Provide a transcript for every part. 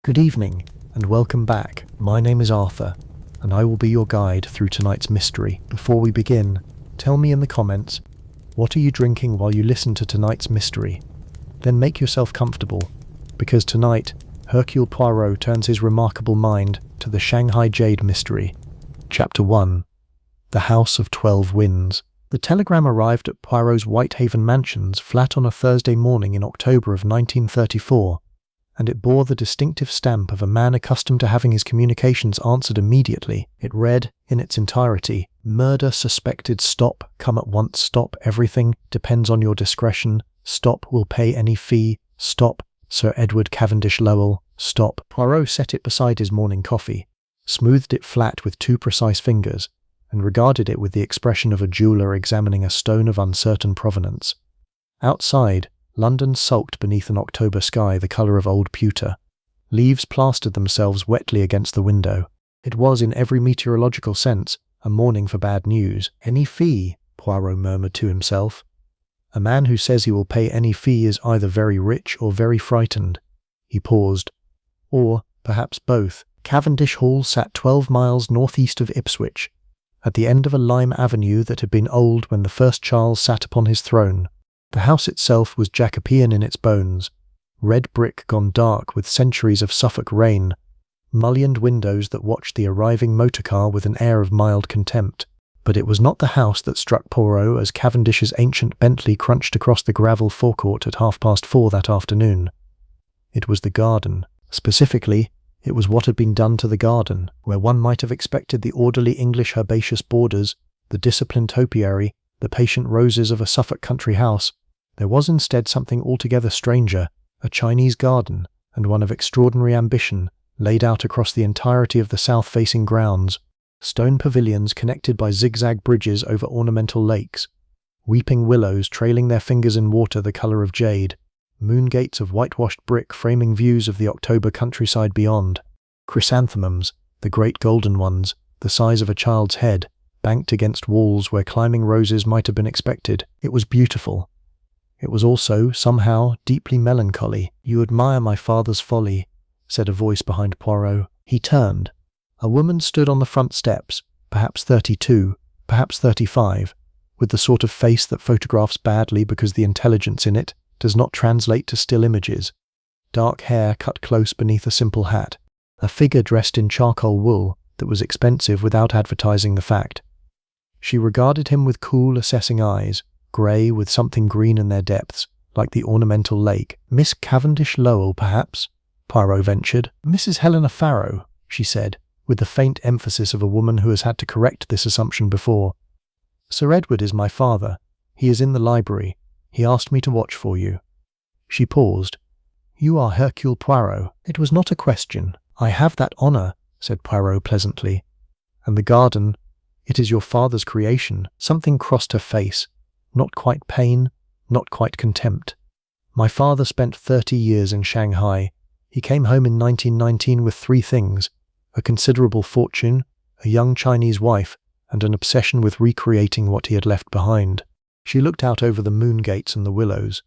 Good evening, and welcome back. My name is Arthur, and I will be your guide through tonight's mystery. Before we begin, tell me in the comments, what are you drinking while you listen to tonight's mystery? Then make yourself comfortable, because tonight, Hercule Poirot turns his remarkable mind to the Shanghai Jade mystery. Chapter 1. The House of 12 Winds. The telegram arrived at Poirot's Whitehaven Mansions flat on a Thursday morning in October of 1934, and it bore the distinctive stamp of a man accustomed to having his communications answered immediately. It read, in its entirety, "Murder suspected, stop, come at once, stop, everything, depends on your discretion, stop, will pay any fee, stop, Sir Edward Cavendish Lowell, stop." Poirot set it beside his morning coffee, smoothed it flat with two precise fingers, and regarded it with the expression of a jeweller examining a stone of uncertain provenance. Outside, London sulked beneath an October sky the colour of old pewter. Leaves plastered themselves wetly against the window. It was, in every meteorological sense, a morning for bad news. "Any fee," Poirot murmured to himself. "A man who says he will pay any fee is either very rich or very frightened." He paused. Or, perhaps both. Cavendish Hall sat 12 miles northeast of Ipswich, at the end of a lime avenue that had been old when the first Charles sat upon his throne. The house itself was Jacobean in its bones, red brick gone dark with centuries of Suffolk rain, mullioned windows that watched the arriving motor car with an air of mild contempt. But it was not the house that struck Poirot as Cavendish's ancient Bentley crunched across the gravel forecourt at 4:30 that afternoon. It was the garden. Specifically, it was what had been done to the garden, where one might have expected the orderly English herbaceous borders, the disciplined topiary, the patient roses of a Suffolk country house. There was instead something altogether stranger, a Chinese garden, and one of extraordinary ambition, laid out across the entirety of the south-facing grounds, stone pavilions connected by zigzag bridges over ornamental lakes, weeping willows trailing their fingers in water the colour of jade, moon gates of whitewashed brick framing views of the October countryside beyond, chrysanthemums, the great golden ones, the size of a child's head, banked against walls where climbing roses might have been expected. It was beautiful. It was also, somehow, deeply melancholy. "You admire my father's folly," said a voice behind Poirot. He turned. A woman stood on the front steps, perhaps 32, perhaps 35, with the sort of face that photographs badly because the intelligence in it does not translate to still images. Dark hair cut close beneath a simple hat. A figure dressed in charcoal wool that was expensive without advertising the fact. She regarded him with cool, assessing eyes, grey with something green in their depths, like the ornamental lake. "Miss Cavendish Lowell, perhaps?" Poirot ventured. "Mrs. Helena Farrow," she said, with the faint emphasis of a woman who has had to correct this assumption before. "Sir Edward is my father. He is in the library. He asked me to watch for you." She paused. "You are Hercule Poirot." "It was not a question. I have that honour," said Poirot pleasantly. "And the garden, it is your father's creation." Something crossed her face. Not quite pain, not quite contempt. "My father spent 30 years in Shanghai. He came home in 1919 with 3 things: a considerable fortune, a young Chinese wife, and an obsession with recreating what he had left behind." She looked out over the moon gates and the willows.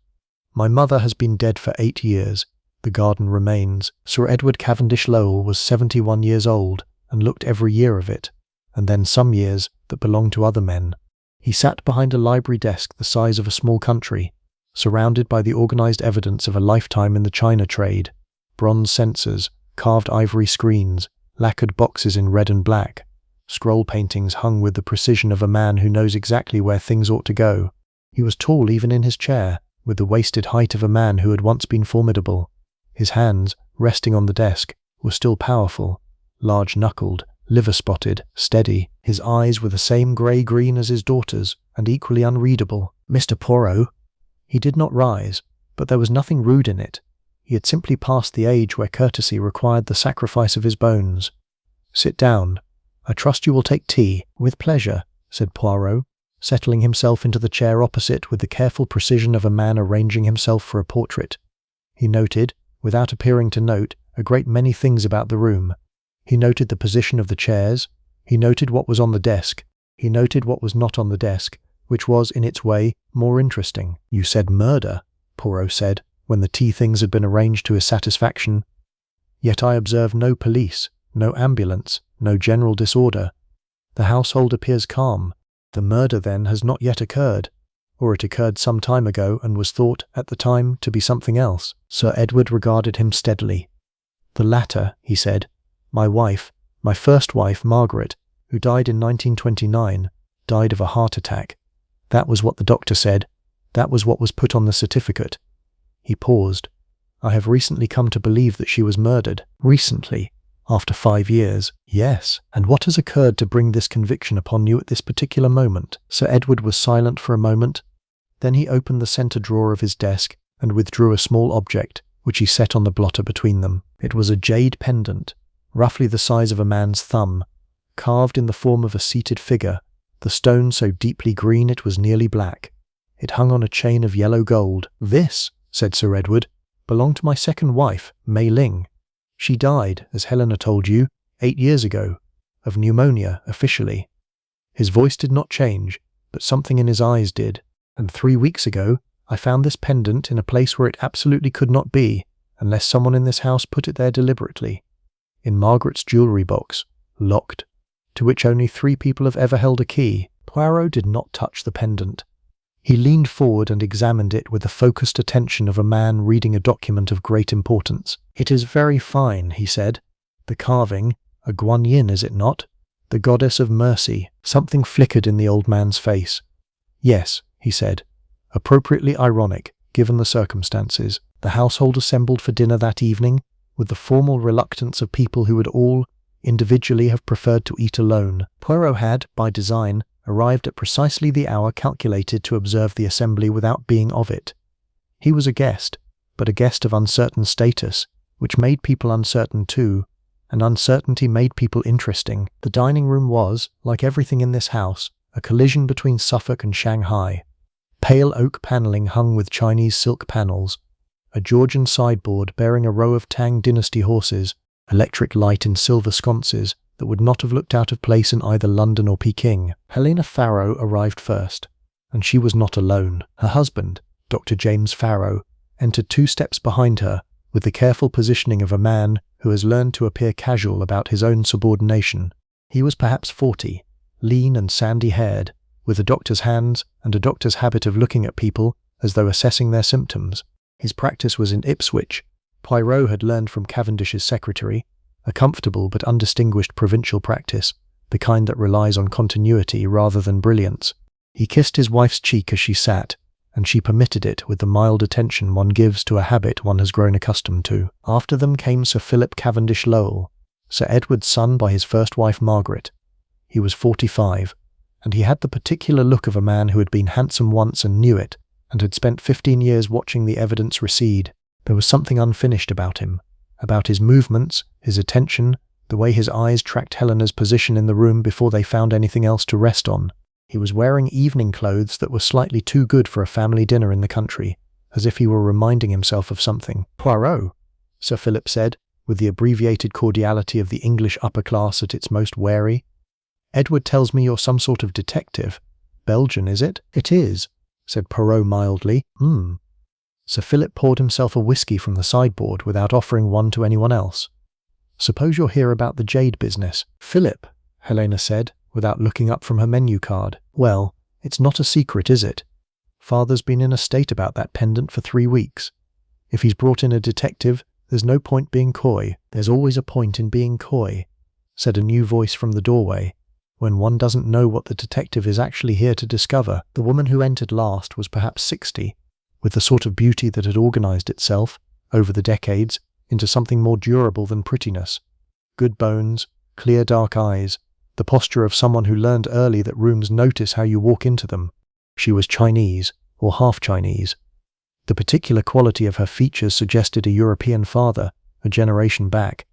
"My mother has been dead for 8 years. The garden remains. Sir Edward Cavendish Lowell was 71 years old, and looked every year of it, and then some years that belonged to other men. He sat behind a library desk the size of a small country, surrounded by the organised evidence of a lifetime in the China trade, bronze censers, carved ivory screens, lacquered boxes in red and black, scroll paintings hung with the precision of a man who knows exactly where things ought to go. He was tall even in his chair, with the wasted height of a man who had once been formidable. His hands, resting on the desk, were still powerful, large-knuckled, liver-spotted, steady. His eyes were the same grey-green as his daughter's, and equally unreadable. "Mr. Poirot." He did not rise, but there was nothing rude in it. He had simply passed the age where courtesy required the sacrifice of his bones. "Sit down. I trust you will take tea." "With pleasure," said Poirot, settling himself into the chair opposite with the careful precision of a man arranging himself for a portrait. He noted, without appearing to note, a great many things about the room. He noted the position of the chairs. He noted what was on the desk. He noted what was not on the desk, which was, in its way, more interesting. "You said murder," Poirot said, when the tea things had been arranged to his satisfaction. Yet I observe no police, no ambulance, no general disorder. The household appears calm. The murder, then, has not yet occurred, or it occurred some time ago and was thought, at the time, to be something else." Sir Edward regarded him steadily. "The latter," he said. "My wife, my first wife, Margaret, who died in 1929, died of a heart attack. That was what the doctor said. That was what was put on the certificate." He paused. "I have recently come to believe that she was murdered." "Recently? After 5 years?" "Yes. And what has occurred to bring this conviction upon you at this particular moment?" Sir Edward was silent for a moment. Then he opened the centre drawer of his desk and withdrew a small object, which he set on the blotter between them. It was a jade pendant, roughly the size of a man's thumb, carved in the form of a seated figure, the stone so deeply green it was nearly black. It hung on a chain of yellow gold. "This," said Sir Edward, "belonged to my second wife, Mei Ling. She died, as Helena told you, 8 years ago, of pneumonia, officially." His voice did not change, but something in his eyes did. "And 3 weeks ago, I found this pendant in a place where it absolutely could not be, unless someone in this house put it there deliberately. In Margaret's jewellery box, locked, to which only 3 people have ever held a key." Poirot did not touch the pendant. He leaned forward and examined it with the focused attention of a man reading a document of great importance. "It is very fine," he said. "The carving, a Guanyin, is it not? The goddess of mercy." Something flickered in the old man's face. "Yes," he said, appropriately ironic, given the circumstances. The household assembled for dinner that evening, with the formal reluctance of people who would all, individually, have preferred to eat alone. Poirot had, by design, arrived at precisely the hour calculated to observe the assembly without being of it. He was a guest, but a guest of uncertain status, which made people uncertain too, and uncertainty made people interesting. The dining room was, like everything in this house, a collision between Suffolk and Shanghai. Pale oak panelling hung with Chinese silk panels, a Georgian sideboard bearing a row of Tang dynasty horses, electric light in silver sconces that would not have looked out of place in either London or Peking. Helena Farrow arrived first, and she was not alone. Her husband, Dr. James Farrow, entered 2 steps behind her, with the careful positioning of a man who has learned to appear casual about his own subordination. He was perhaps 40, lean and sandy-haired, with a doctor's hands and a doctor's habit of looking at people as though assessing their symptoms. His practice was in Ipswich. Poirot had learned from Cavendish's secretary, a comfortable but undistinguished provincial practice, the kind that relies on continuity rather than brilliance. He kissed his wife's cheek as she sat, and she permitted it with the mild attention one gives to a habit one has grown accustomed to. After them came Sir Philip Cavendish Lowell, Sir Edward's son by his first wife Margaret. He was 45, and he had the particular look of a man who had been handsome once and knew it, and had spent 15 years watching the evidence recede. There was something unfinished about him, about his movements, his attention, the way his eyes tracked Helena's position in the room before they found anything else to rest on. He was wearing evening clothes that were slightly too good for a family dinner in the country, as if he were reminding himself of something. "Poirot," Sir Philip said, with the abbreviated cordiality of the English upper class at its most wary. "Edward tells me you're some sort of detective. Belgian, is it?" "It is," said Poirot mildly. Sir Philip poured himself a whisky from the sideboard without offering one to anyone else. "Suppose you're here about the Jade business." "Philip," Helena said, without looking up from her menu card. "Well, it's not a secret, is it? Father's been in a state about that pendant for 3 weeks. If he's brought in a detective, there's no point being coy." "There's always a point in being coy," said a new voice from the doorway, "when one doesn't know what the detective is actually here to discover." The woman who entered last was perhaps 60, with the sort of beauty that had organized itself, over the decades, into something more durable than prettiness. Good bones, clear dark eyes, the posture of someone who learned early that rooms notice how you walk into them. She was Chinese, or half Chinese. The particular quality of her features suggested a European father, a generation back,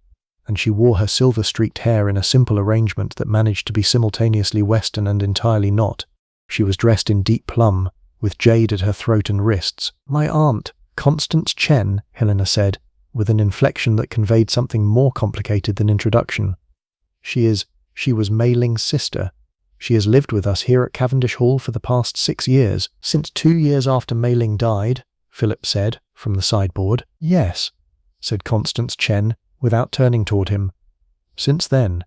and she wore her silver-streaked hair in a simple arrangement that managed to be simultaneously Western and entirely not. She was dressed in deep plum, with jade at her throat and wrists. "My aunt, Constance Chen," Helena said, with an inflection that conveyed something more complicated than introduction. She was Mei Ling's sister. She has lived with us here at Cavendish Hall for the past 6 years. "Since 2 years after Mei Ling died," Philip said, from the sideboard. "Yes," said Constance Chen, without turning toward him. Since then,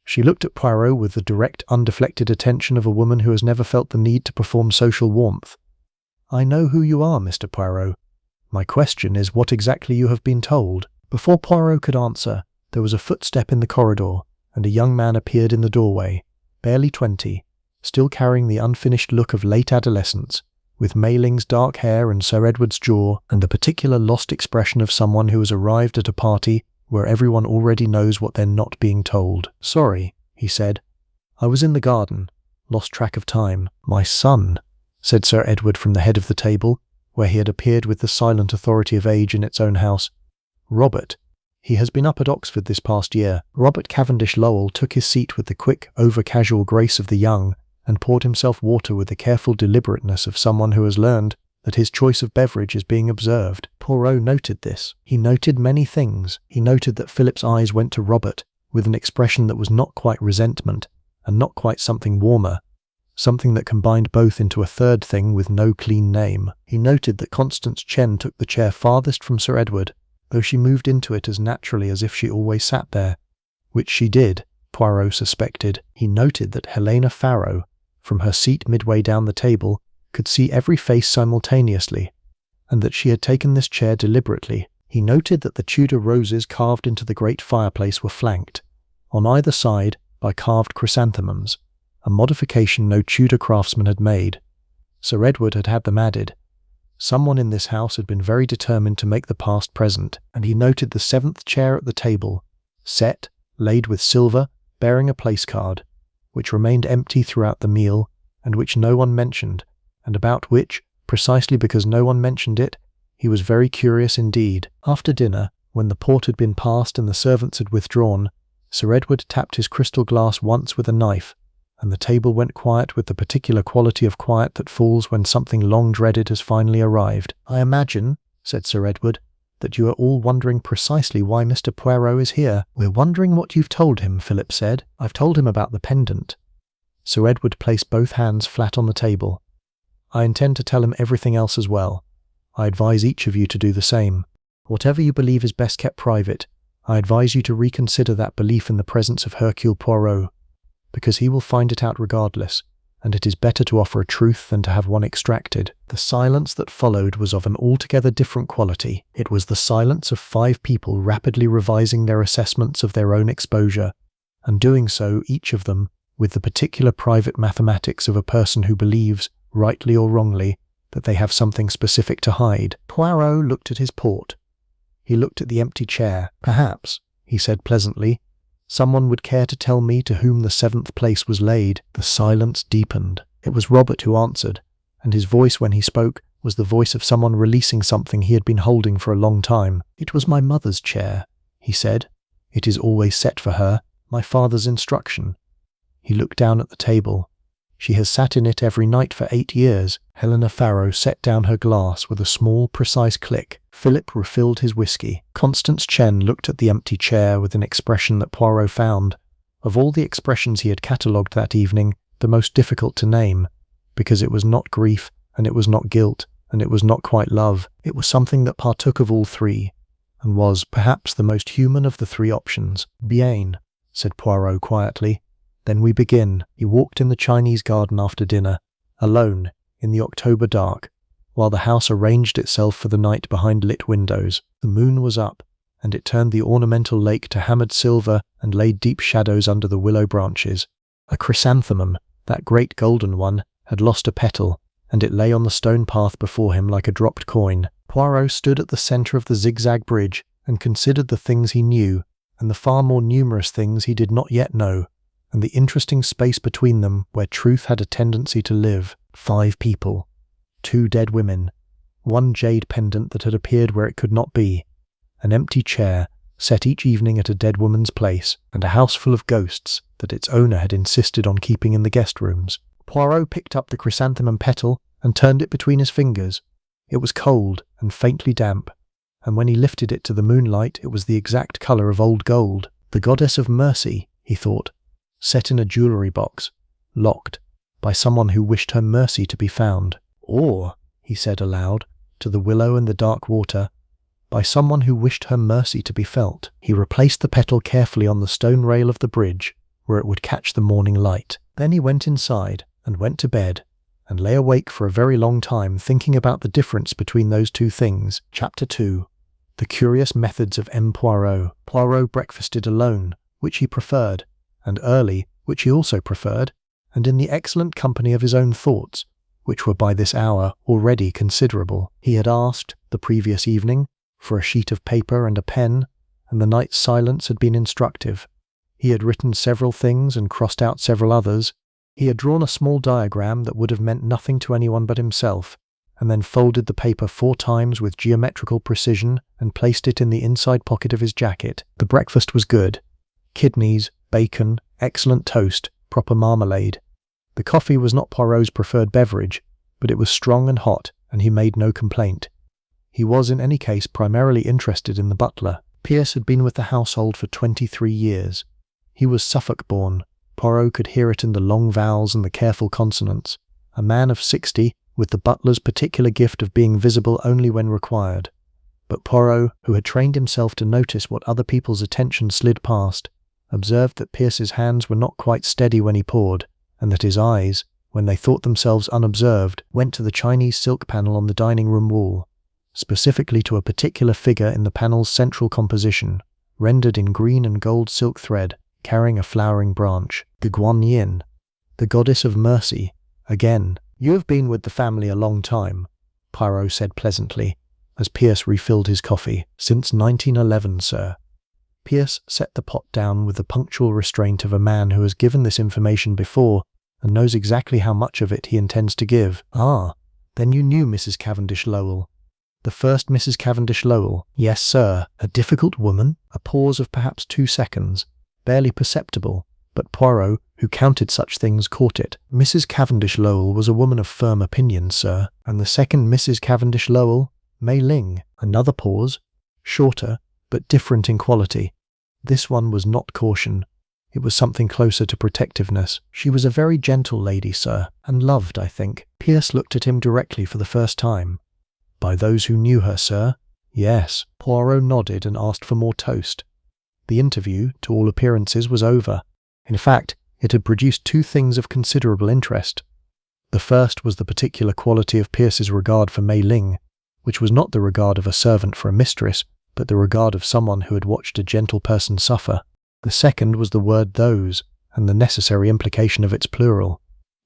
she looked at Poirot with the direct, undeflected attention of a woman who has never felt the need to perform social warmth. "I know who you are, Mr. Poirot. My question is what exactly you have been told." Before Poirot could answer, there was a footstep in the corridor, and a young man appeared in the doorway, barely 20, still carrying the unfinished look of late adolescence, with Mayling's dark hair and Sir Edward's jaw, and the particular lost expression of someone who has arrived at a party where everyone already knows what they're not being told. "Sorry," he said. "I was in the garden, lost track of time." "My son," said Sir Edward from the head of the table, where he had appeared with the silent authority of age in its own house. "Robert. He has been up at Oxford this past year." Robert Cavendish Lowell took his seat with the quick, over-casual grace of the young, and poured himself water with the careful deliberateness of someone who has learned that his choice of beverage is being observed. Poirot noted this. He noted many things. He noted that Philip's eyes went to Robert with an expression that was not quite resentment, and not quite something warmer, something that combined both into a third thing with no clean name. He noted that Constance Chen took the chair farthest from Sir Edward, though she moved into it as naturally as if she always sat there, which she did, Poirot suspected. He noted that Helena Farrow, from her seat midway down the table, could see every face simultaneously, and that she had taken this chair deliberately. He noted that the Tudor roses carved into the great fireplace were flanked, on either side, by carved chrysanthemums, a modification no Tudor craftsman had made. Sir Edward had had them added. Someone in this house had been very determined to make the past present, and he noted the 7th chair at the table, set, laid with silver, bearing a place card, which remained empty throughout the meal, and which no one mentioned, and about which, precisely because no one mentioned it, he was very curious indeed. After dinner, when the port had been passed and the servants had withdrawn, Sir Edward tapped his crystal glass once with a knife, and the table went quiet with the particular quality of quiet that falls when something long dreaded has finally arrived. "I imagine," said Sir Edward, "that you are all wondering precisely why Mr. Poirot is here." "We're wondering what you've told him," Philip said. "I've told him about the pendant." Sir Edward placed both hands flat on the table. "I intend to tell him everything else as well. I advise each of you to do the same. Whatever you believe is best kept private, I advise you to reconsider that belief in the presence of Hercule Poirot, because he will find it out regardless, and it is better to offer a truth than to have one extracted." The silence that followed was of an altogether different quality. It was the silence of 5 people rapidly revising their assessments of their own exposure, and doing so, each of them, with the particular private mathematics of a person who believes, rightly or wrongly, that they have something specific to hide. Poirot looked at his port. He looked at the empty chair. "Perhaps," he said pleasantly, "someone would care to tell me to whom the 7th place was laid." The silence deepened. It was Robert who answered, and his voice when he spoke was the voice of someone releasing something he had been holding for a long time. "It was my mother's chair," he said. "It is always set for her, my father's instruction." He looked down at the table. "She has sat in it every night for 8 years. Helena Farrow set down her glass with a small, precise click. Philip refilled his whiskey. Constance Chen looked at the empty chair with an expression that Poirot found, of all the expressions he had catalogued that evening, the most difficult to name, because it was not grief, and it was not guilt, and it was not quite love. It was something that partook of all 3, and was, perhaps, the most human of the 3 options. "Bien," said Poirot quietly. "Then we begin." He walked in the Chinese garden after dinner, alone, in the October dark, while the house arranged itself for the night behind lit windows. The moon was up, and it turned the ornamental lake to hammered silver and laid deep shadows under the willow branches. A chrysanthemum, that great golden one, had lost a petal, and it lay on the stone path before him like a dropped coin. Poirot stood at the centre of the zigzag bridge and considered the things he knew, and the far more numerous things he did not yet know, and the interesting space between them where truth had a tendency to live. 5 people. 2 dead women. 1 jade pendant that had appeared where it could not be. An empty chair, set each evening at a dead woman's place, and a house full of ghosts that its owner had insisted on keeping in the guest rooms. Poirot picked up the chrysanthemum petal and turned it between his fingers. It was cold and faintly damp, and when he lifted it to the moonlight it was the exact colour of old gold. The goddess of mercy, he thought, set in a jewellery box, locked, by someone who wished her mercy to be found. Or, he said aloud, to the willow and the dark water, by someone who wished her mercy to be felt. He replaced the petal carefully on the stone rail of the bridge, where it would catch the morning light. Then he went inside and went to bed, and lay awake for a very long time thinking about the difference between those two things. Chapter 2. The Curious Methods of M. Poirot. Poirot breakfasted alone, which he preferred, and early, which he also preferred, and in the excellent company of his own thoughts, which were by this hour already considerable. He had asked, the previous evening, for a sheet of paper and a pen, and the night's silence had been instructive. He had written several things and crossed out several others. He had drawn a small diagram that would have meant nothing to anyone but himself, and then folded the paper 4 times with geometrical precision and placed it in the inside pocket of his jacket. The breakfast was good. Kidneys, bacon, excellent toast, proper marmalade. The coffee was not Poirot's preferred beverage, but it was strong and hot, and he made no complaint. He was in any case primarily interested in the butler. Pierce had been with the household for 23 years. He was Suffolk-born. Poirot could hear it in the long vowels and the careful consonants. A man of 60, with the butler's particular gift of being visible only when required. But Poirot, who had trained himself to notice what other people's attention slid past, observed that Pierce's hands were not quite steady when he poured, and that his eyes, when they thought themselves unobserved, went to the Chinese silk panel on the dining-room wall, specifically to a particular figure in the panel's central composition, rendered in green and gold silk thread, carrying a flowering branch. The Guan Yin, the goddess of mercy. Again. "You have been with the family a long time," Poirot said pleasantly, as Pierce refilled his coffee. "Since 1911, sir." Pierce set the pot down with the punctual restraint of a man who has given this information before and knows exactly how much of it he intends to give. "Ah, then you knew Mrs. Cavendish Lowell." "The first Mrs. Cavendish Lowell?" "Yes, sir." "A difficult woman?" A pause of perhaps 2 seconds, barely perceptible, but Poirot, who counted such things, caught it. "Mrs. Cavendish Lowell was a woman of firm opinions, sir." "And the second Mrs. Cavendish Lowell?" "Mei Ling." Another pause, shorter, but different in quality. This one was not caution. It was something closer to protectiveness. "She was a very gentle lady, sir, and loved, I think." Pierce looked at him directly for the first time. "By those who knew her, sir?" "Yes." Poirot nodded and asked for more toast. The interview, to all appearances, was over. In fact, it had produced 2 things of considerable interest. The first was the particular quality of Pierce's regard for Mei Ling, which was not the regard of a servant for a mistress, but the regard of someone who had watched a gentle person suffer. The second was the word those, and the necessary implication of its plural,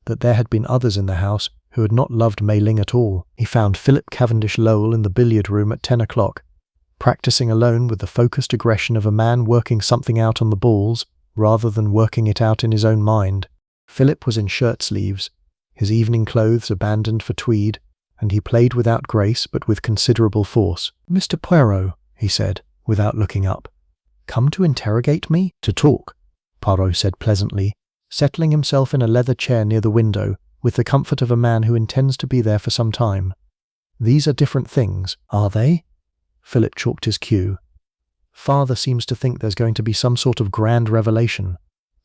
that there had been others in the house who had not loved Mei Ling at all. He found Philip Cavendish Lowell in the billiard room at 10 o'clock, practicing alone with the focused aggression of a man working something out on the balls, rather than working it out in his own mind. Philip was in shirt sleeves, his evening clothes abandoned for tweed, and he played without grace but with considerable force. "Mr. Poirot," he said, without looking up. "Come to interrogate me?" "To talk," Poirot said pleasantly, settling himself in a leather chair near the window, with the comfort of a man who intends to be there for some time. "These are different things, are they?" Philip chalked his cue. "Father seems to think there's going to be some sort of grand revelation.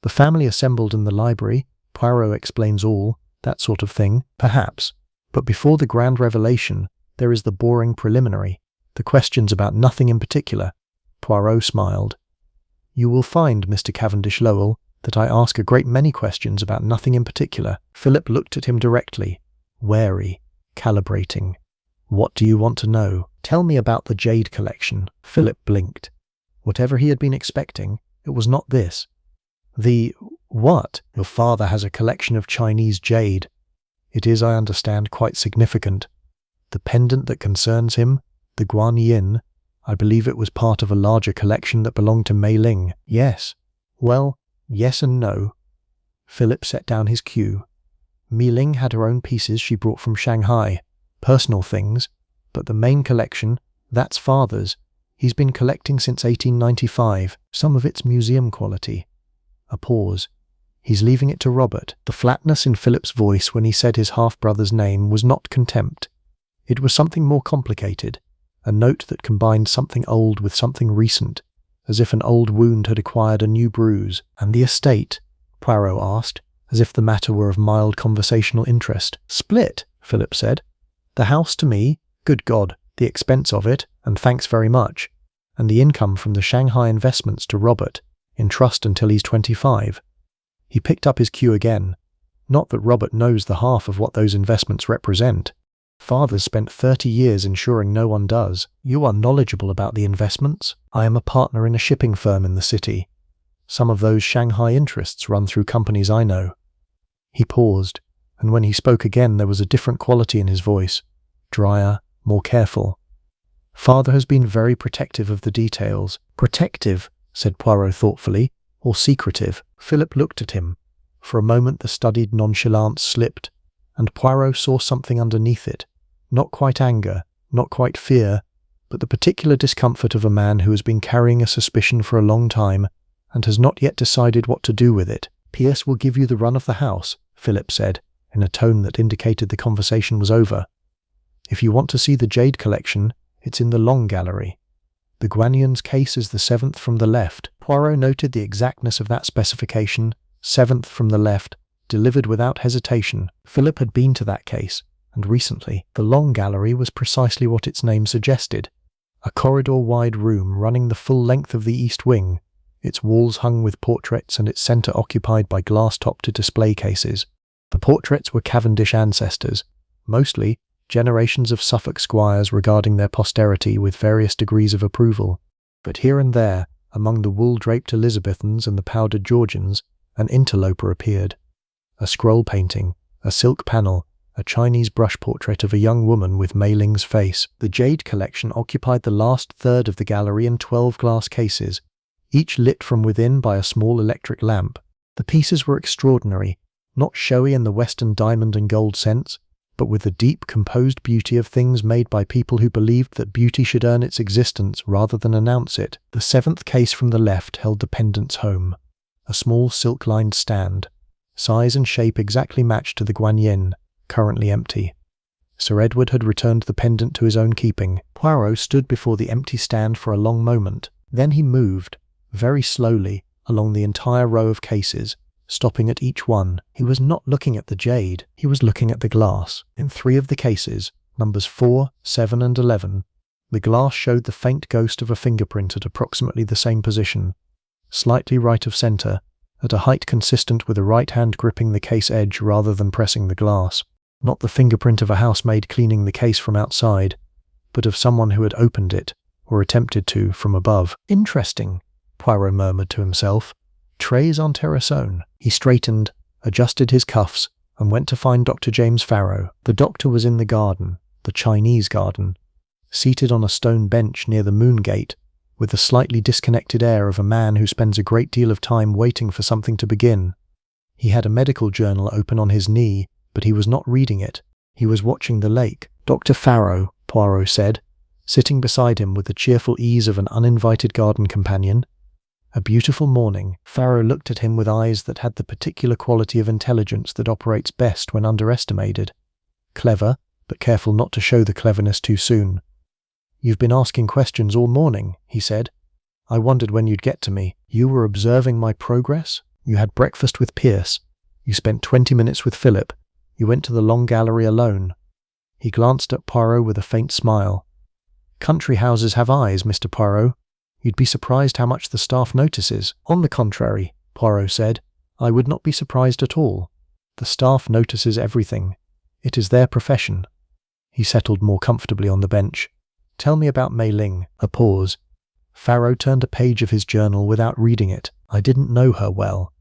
The family assembled in the library, Poirot explains all, that sort of thing, perhaps. But before the grand revelation, there is the boring preliminary, the questions about nothing in particular." Poirot smiled. "You will find, Mr. Cavendish Lowell, that I ask a great many questions about nothing in particular." Philip looked at him directly, wary, calibrating. "What do you want to know?" "Tell me about the Jade collection." Philip blinked. Whatever he had been expecting, it was not this. "The what?" "Your father has a collection of Chinese jade. It is, I understand, quite significant. The pendant that concerns him, the Guan Yin, I believe it was part of a larger collection that belonged to Mei Ling." "Yes." "Well, yes and no." Philip set down his cue. Mei Ling had her own pieces she brought from Shanghai, personal things, but the main collection, that's father's. He's been collecting since 1895, some of it's museum quality. A pause. "He's leaving it to Robert." The flatness in Philip's voice when he said his half-brother's name was not contempt. It was something more complicated, a note that combined something old with something recent, as if an old wound had acquired a new bruise. "And the estate?" Poirot asked, as if the matter were of mild conversational interest. "Split," Philip said. "The house to me, good God, the expense of it, And thanks very much. And the income from the Shanghai investments to Robert, in trust until he's 25. He picked up his cue again. Not that Robert knows the half of what those investments represent. Father's spent 30 years ensuring no one does. You are knowledgeable about the investments? I am a partner in a shipping firm in the city. Some of those Shanghai interests run through companies I know. He paused, and when he spoke again there was a different quality in his voice, drier, more careful. Father has been very protective of the details. Protective, said Poirot thoughtfully, or secretive? Philip looked at him. For a moment the studied nonchalance slipped, and Poirot saw something underneath it. Not quite anger, not quite fear, but the particular discomfort of a man who has been carrying a suspicion for a long time and has not yet decided what to do with it. Pierce will give you the run of the house, Philip said, in a tone that indicated the conversation was over. If you want to see the Jade collection, it's in the Long Gallery. The Guanyan's case is the 7th from the left. Poirot noted the exactness of that specification, 7th from the left, delivered without hesitation. Philip had been to that case, and recently. The Long Gallery was precisely what its name suggested. A corridor-wide room running the full length of the east wing, its walls hung with portraits and its centre occupied by glass-topped display cases. The portraits were Cavendish ancestors, mostly generations of Suffolk squires regarding their posterity with various degrees of approval. But here and there, among the wool-draped Elizabethans and the powdered Georgians, an interloper appeared. A scroll painting, a silk panel, a Chinese brush portrait of a young woman with Mei Ling's face. The Jade collection occupied the last third of the gallery in 12 glass cases, each lit from within by a small electric lamp. The pieces were extraordinary, not showy in the Western diamond and gold sense, but with the deep, composed beauty of things made by people who believed that beauty should earn its existence rather than announce it. The 7th case from the left held the pendant's home, a small silk-lined stand, size and shape exactly matched to the Guanyin, currently empty. Sir Edward had returned the pendant to his own keeping. Poirot stood before the empty stand for a long moment. Then he moved, very slowly, along the entire row of cases, stopping at each one. He was not looking at the Jade, he was looking at the glass. In 3 of the cases, numbers 4, 7 and 11, the glass showed the faint ghost of a fingerprint at approximately the same position, slightly right of centre, at a height consistent with a right hand gripping the case edge rather than pressing the glass. Not the fingerprint of a housemaid cleaning the case from outside, but of someone who had opened it, or attempted to, from above. Interesting, Poirot murmured to himself. Trays en terrasson. He straightened, adjusted his cuffs, and went to find Dr. James Farrow. The doctor was in the garden, the Chinese garden, seated on a stone bench near the moon gate, with the slightly disconnected air of a man who spends a great deal of time waiting for something to begin. He had a medical journal open on his knee, but he was not reading it. He was watching the lake. Dr. Farrow, Poirot said, sitting beside him with the cheerful ease of an uninvited garden companion. A beautiful morning. Farrow looked at him with eyes that had the particular quality of intelligence that operates best when underestimated. Clever, but careful not to show the cleverness too soon. You've been asking questions all morning, he said. I wondered when you'd get to me. You were observing my progress? You had breakfast with Pierce. You spent 20 minutes with Philip. You went to the Long Gallery alone. He glanced at Poirot with a faint smile. Country houses have eyes, Mr. Poirot. You'd be surprised how much the staff notices. On the contrary, Poirot said, I would not be surprised at all. The staff notices everything. It is their profession. He settled more comfortably on the bench. Tell me about Mei Ling. A pause. Farrow turned a page of his journal without reading it. I didn't know her well.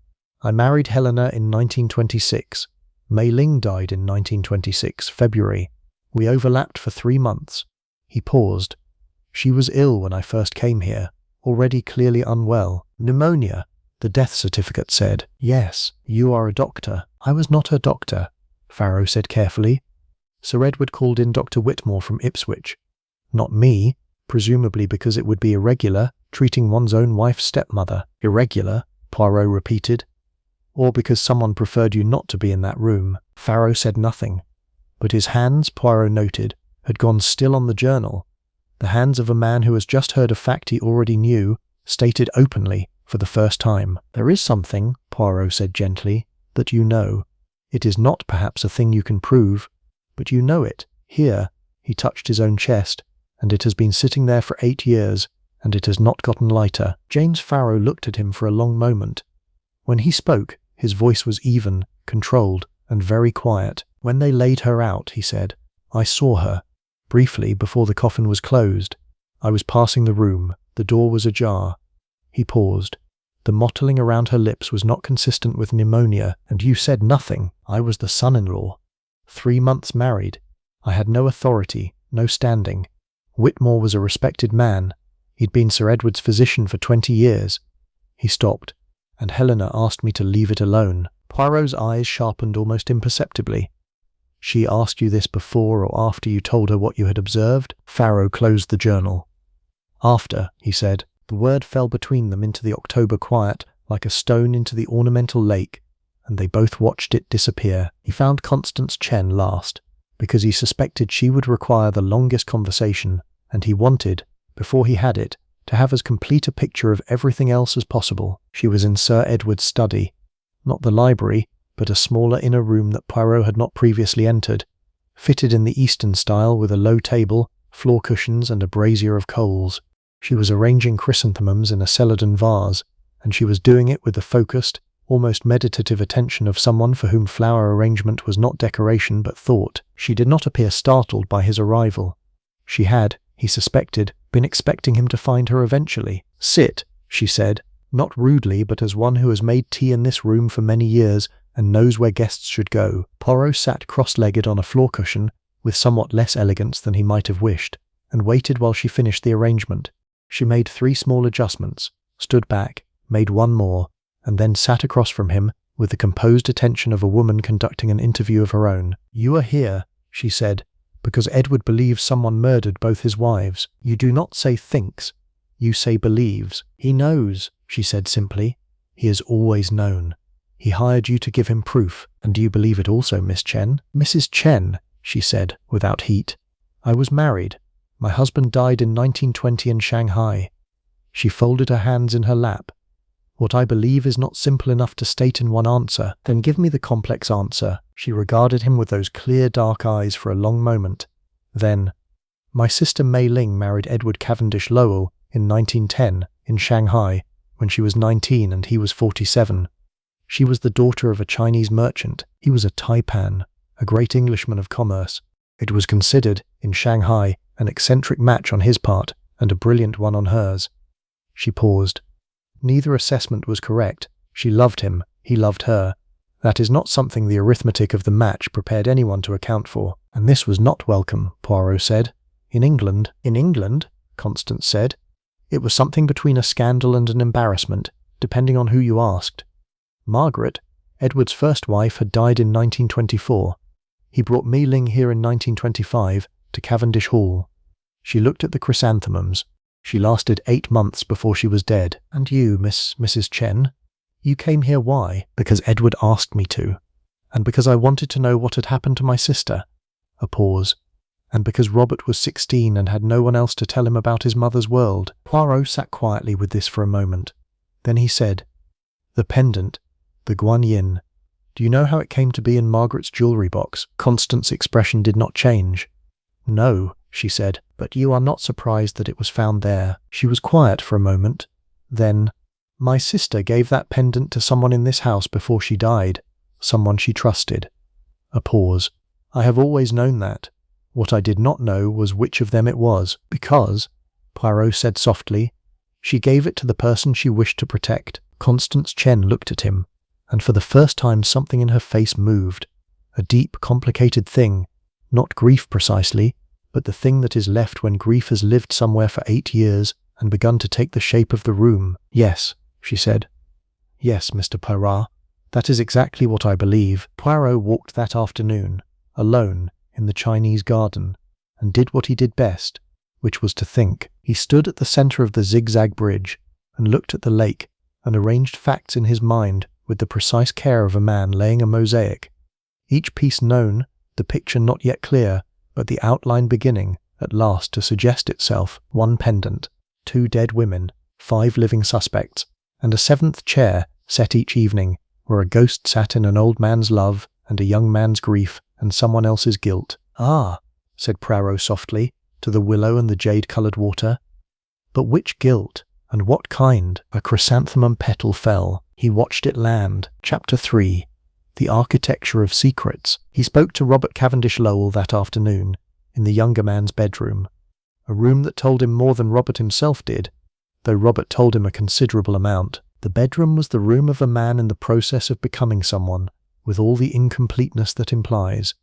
I married Helena in 1926. Mei Ling died in 1926, February. We overlapped for 3 months. He paused. She was ill when I first came here, already clearly unwell. Pneumonia, the death certificate said. Yes, you are a doctor. I was not her doctor, Farrow said carefully. Sir Edward called in Dr. Whitmore from Ipswich. Not me, presumably because it would be irregular, treating one's own wife's stepmother. Irregular, Poirot repeated. Or because someone preferred you not to be in that room. Farrow said nothing, but his hands, Poirot noted, had gone still on the journal. The hands of a man who has just heard a fact he already knew, stated openly, for the first time. There is something, Poirot said gently, that you know. It is not perhaps a thing you can prove, but you know it. Here, he touched his own chest, and it has been sitting there for 8 years, and it has not gotten lighter." James Farrow looked at him for a long moment. When he spoke, his voice was even, controlled, and very quiet. "When they laid her out," he said, "I saw her, briefly, before the coffin was closed. I was passing the room. The door was ajar." He paused. "The mottling around her lips was not consistent with pneumonia, and you said nothing. I was the son-in-law. 3 months married. I had no authority, no standing. Whitmore was a respected man. He'd been Sir Edward's physician for 20 years. He stopped, and Helena asked me to leave it alone." Poirot's eyes sharpened almost imperceptibly. "She asked you this before or after you told her what you had observed?" Farrow closed the journal. "After," he said. The word fell between them into the October quiet like a stone into the ornamental lake, and they both watched it disappear. He found Constance Chen last, because he suspected she would require the longest conversation, and he wanted, before he had it, to have as complete a picture of everything else as possible. She was in Sir Edward's study, not the library, but a smaller inner room that Poirot had not previously entered, fitted in the Eastern style with a low table, floor cushions, and a brazier of coals. She was arranging chrysanthemums in a celadon vase, and she was doing it with the focused, almost meditative attention of someone for whom flower arrangement was not decoration but thought. She did not appear startled by his arrival. She had, he suspected, been expecting him to find her eventually. "Sit," she said, not rudely but as one who has made tea in this room for many years and knows where guests should go. Poirot sat cross-legged on a floor cushion, with somewhat less elegance than he might have wished, and waited while she finished the arrangement. She made 3 small adjustments, stood back, made 1 more, and then sat across from him with the composed attention of a woman conducting an interview of her own. "You are here," she said, "because Edward believes someone murdered both his wives. You do not say thinks, you say believes." "He knows," she said simply. "He has always known. He hired you to give him proof. And do you believe it also, Miss Chen?" "Mrs. Chen," she said, without heat. "I was married. My husband died in 1920 in Shanghai." She folded her hands in her lap. "What I believe is not simple enough to state in one answer." "Then give me the complex answer." She regarded him with those clear dark eyes for a long moment. Then, "My sister Mei Ling married Edward Cavendish Lowell in 1910 in Shanghai when she was 19 and he was 47. She was the daughter of a Chinese merchant. He was a taipan, a great Englishman of commerce. It was considered, in Shanghai, an eccentric match on his part and a brilliant one on hers." She paused. "Neither assessment was correct. She loved him, he loved her. That is not something the arithmetic of the match prepared anyone to account for." "And this was not welcome," Poirot said. "In England." "In England?" Constance said. "It was something between a scandal and an embarrassment, depending on who you asked. Margaret, Edward's first wife, had died in 1924. He brought Mei Ling here in 1925 to Cavendish Hall. She looked at the chrysanthemums. She lasted 8 months before she was dead." "And you, Mrs. Chen? You came here why?" "Because Edward asked me to. And because I wanted to know what had happened to my sister." A pause. "And because Robert was 16 and had no one else to tell him about his mother's world." Poirot sat quietly with this for a moment. Then he said, "The pendant, the Guan Yin. Do you know how it came to be in Margaret's jewellery box?" Constance's expression did not change. "No," she said, "but you are not surprised that it was found there." She was quiet for a moment. Then, "My sister gave that pendant to someone in this house before she died, someone she trusted." A pause. "I have always known that. What I did not know was which of them it was." "Because," Poirot said softly, "she gave it to the person she wished to protect." Constance Chen looked at him, and for the first time something in her face moved. A deep, complicated thing, not grief precisely, but the thing that is left when grief has lived somewhere for 8 years and begun to take the shape of the room. "Yes," she said. "Yes, Mr. Poirot, that is exactly what I believe." Poirot walked that afternoon, alone, in the Chinese garden, and did what he did best, which was to think. He stood at the centre of the zigzag bridge, and looked at the lake, and arranged facts in his mind with the precise care of a man laying a mosaic. Each piece known, the picture not yet clear, but the outline beginning, at last, to suggest itself. 1 pendant, 2 dead women, 5 living suspects, and a 7th chair set each evening, where a ghost sat in an old man's love and a young man's grief and someone else's guilt. "Ah," said Poirot softly, to the willow and the jade-coloured water. But which gilt, and what kind? A chrysanthemum petal fell. He watched it land. Chapter 3. The Architecture of Secrets. He spoke to Robert Cavendish Lowell that afternoon, in the younger man's bedroom. A room that told him more than Robert himself did, though Robert told him a considerable amount. The bedroom was the room of a man in the process of becoming someone, with all the incompleteness that implies.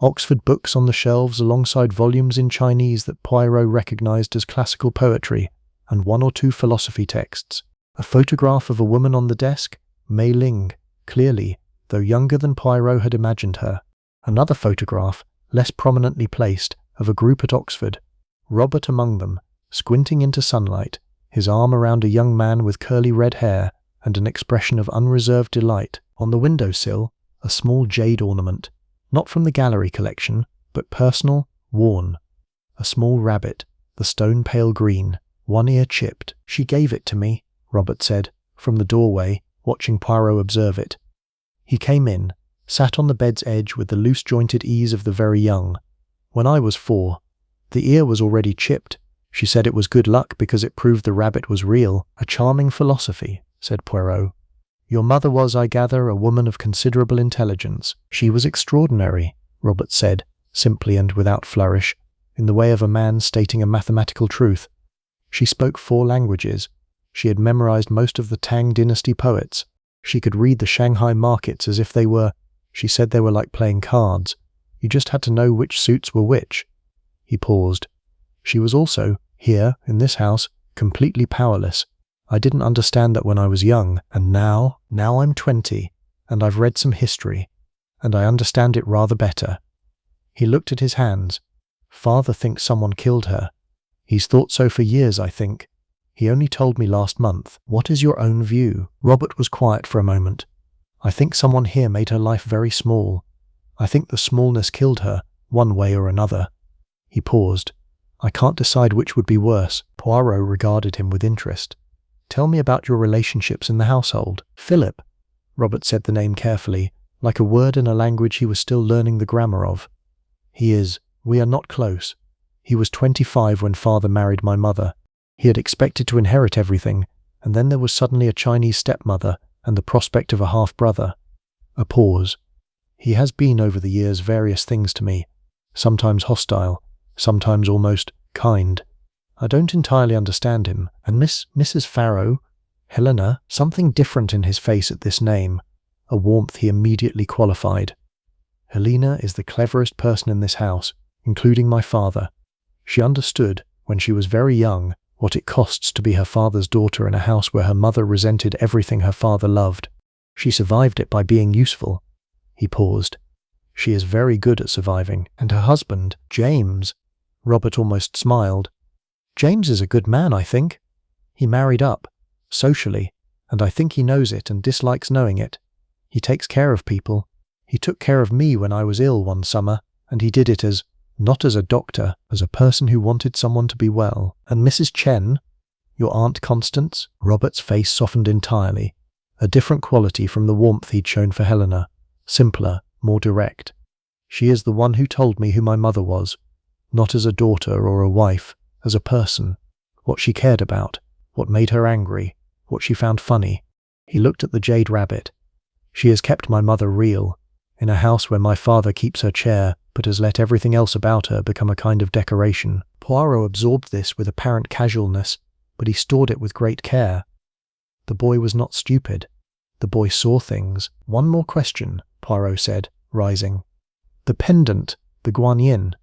Oxford books on the shelves alongside volumes in Chinese that Poirot recognized as classical poetry, and one or two philosophy texts. A photograph of a woman on the desk, Mei Ling, clearly, though younger than Poirot had imagined her. Another photograph, less prominently placed, of a group at Oxford, Robert among them, squinting into sunlight, his arm around a young man with curly red hair and an expression of unreserved delight. On the windowsill, a small jade ornament, not from the gallery collection, but personal, worn. A small rabbit, the stone pale green, one ear chipped. "She gave it to me," Robert said, from the doorway, watching Poirot observe it. He came in, sat on the bed's edge with the loose-jointed ease of the very young. "When I was 4. The ear was already chipped. She said it was good luck because it proved the rabbit was real." "A charming philosophy," said Poirot. "Your mother was, I gather, a woman of considerable intelligence." "She was extraordinary," Robert said, simply and without flourish, in the way of a man stating a mathematical truth. "She spoke 4 languages. She had memorized most of the Tang dynasty poets. She could read the Shanghai markets as if they were, she said they were like playing cards. You just had to know which suits were which." He paused. "She was also, here, in this house, completely powerless. I didn't understand that when I was young, and now I'm 20, and I've read some history, and I understand it rather better." He looked at his hands. "Father thinks someone killed her. He's thought so for years, I think. He only told me last month." "What is your own view?" Robert was quiet for a moment. "I think someone here made her life very small. I think the smallness killed her, one way or another." He paused. "I can't decide which would be worse." Poirot regarded him with interest. "Tell me about your relationships in the household." "Philip," Robert said the name carefully, like a word in a language he was still learning the grammar of. We are not close. He was 25 when father married my mother. He had expected to inherit everything, and then there was suddenly a Chinese stepmother and the prospect of a half-brother." A pause. "He has been over the years various things to me, sometimes hostile, sometimes almost kind. I don't entirely understand him. And Mrs. Farrow, Helena," something different in his face at this name, a warmth he immediately qualified. "Helena is the cleverest person in this house, including my father. She understood, when she was very young, what it costs to be her father's daughter in a house where her mother resented everything her father loved. She survived it by being useful." He paused. "She is very good at surviving. And her husband, James," Robert almost smiled. "James is a good man, I think. He married up, socially, and I think he knows it and dislikes knowing it. He takes care of people. He took care of me when I was ill one summer, and he did it not as a doctor, as a person who wanted someone to be well." "And Mrs. Chen, your Aunt Constance?" Robert's face softened entirely, a different quality from the warmth he'd shown for Helena, simpler, more direct. "She is the one who told me who my mother was, not as a daughter or a wife, as a person, what she cared about, what made her angry, what she found funny." He looked at the jade rabbit. "She has kept my mother real, in a house where my father keeps her chair, but has let everything else about her become a kind of decoration." Poirot absorbed this with apparent casualness, but he stored it with great care. The boy was not stupid. The boy saw things. "One more question," Poirot said, rising. "The pendant, the guanyin.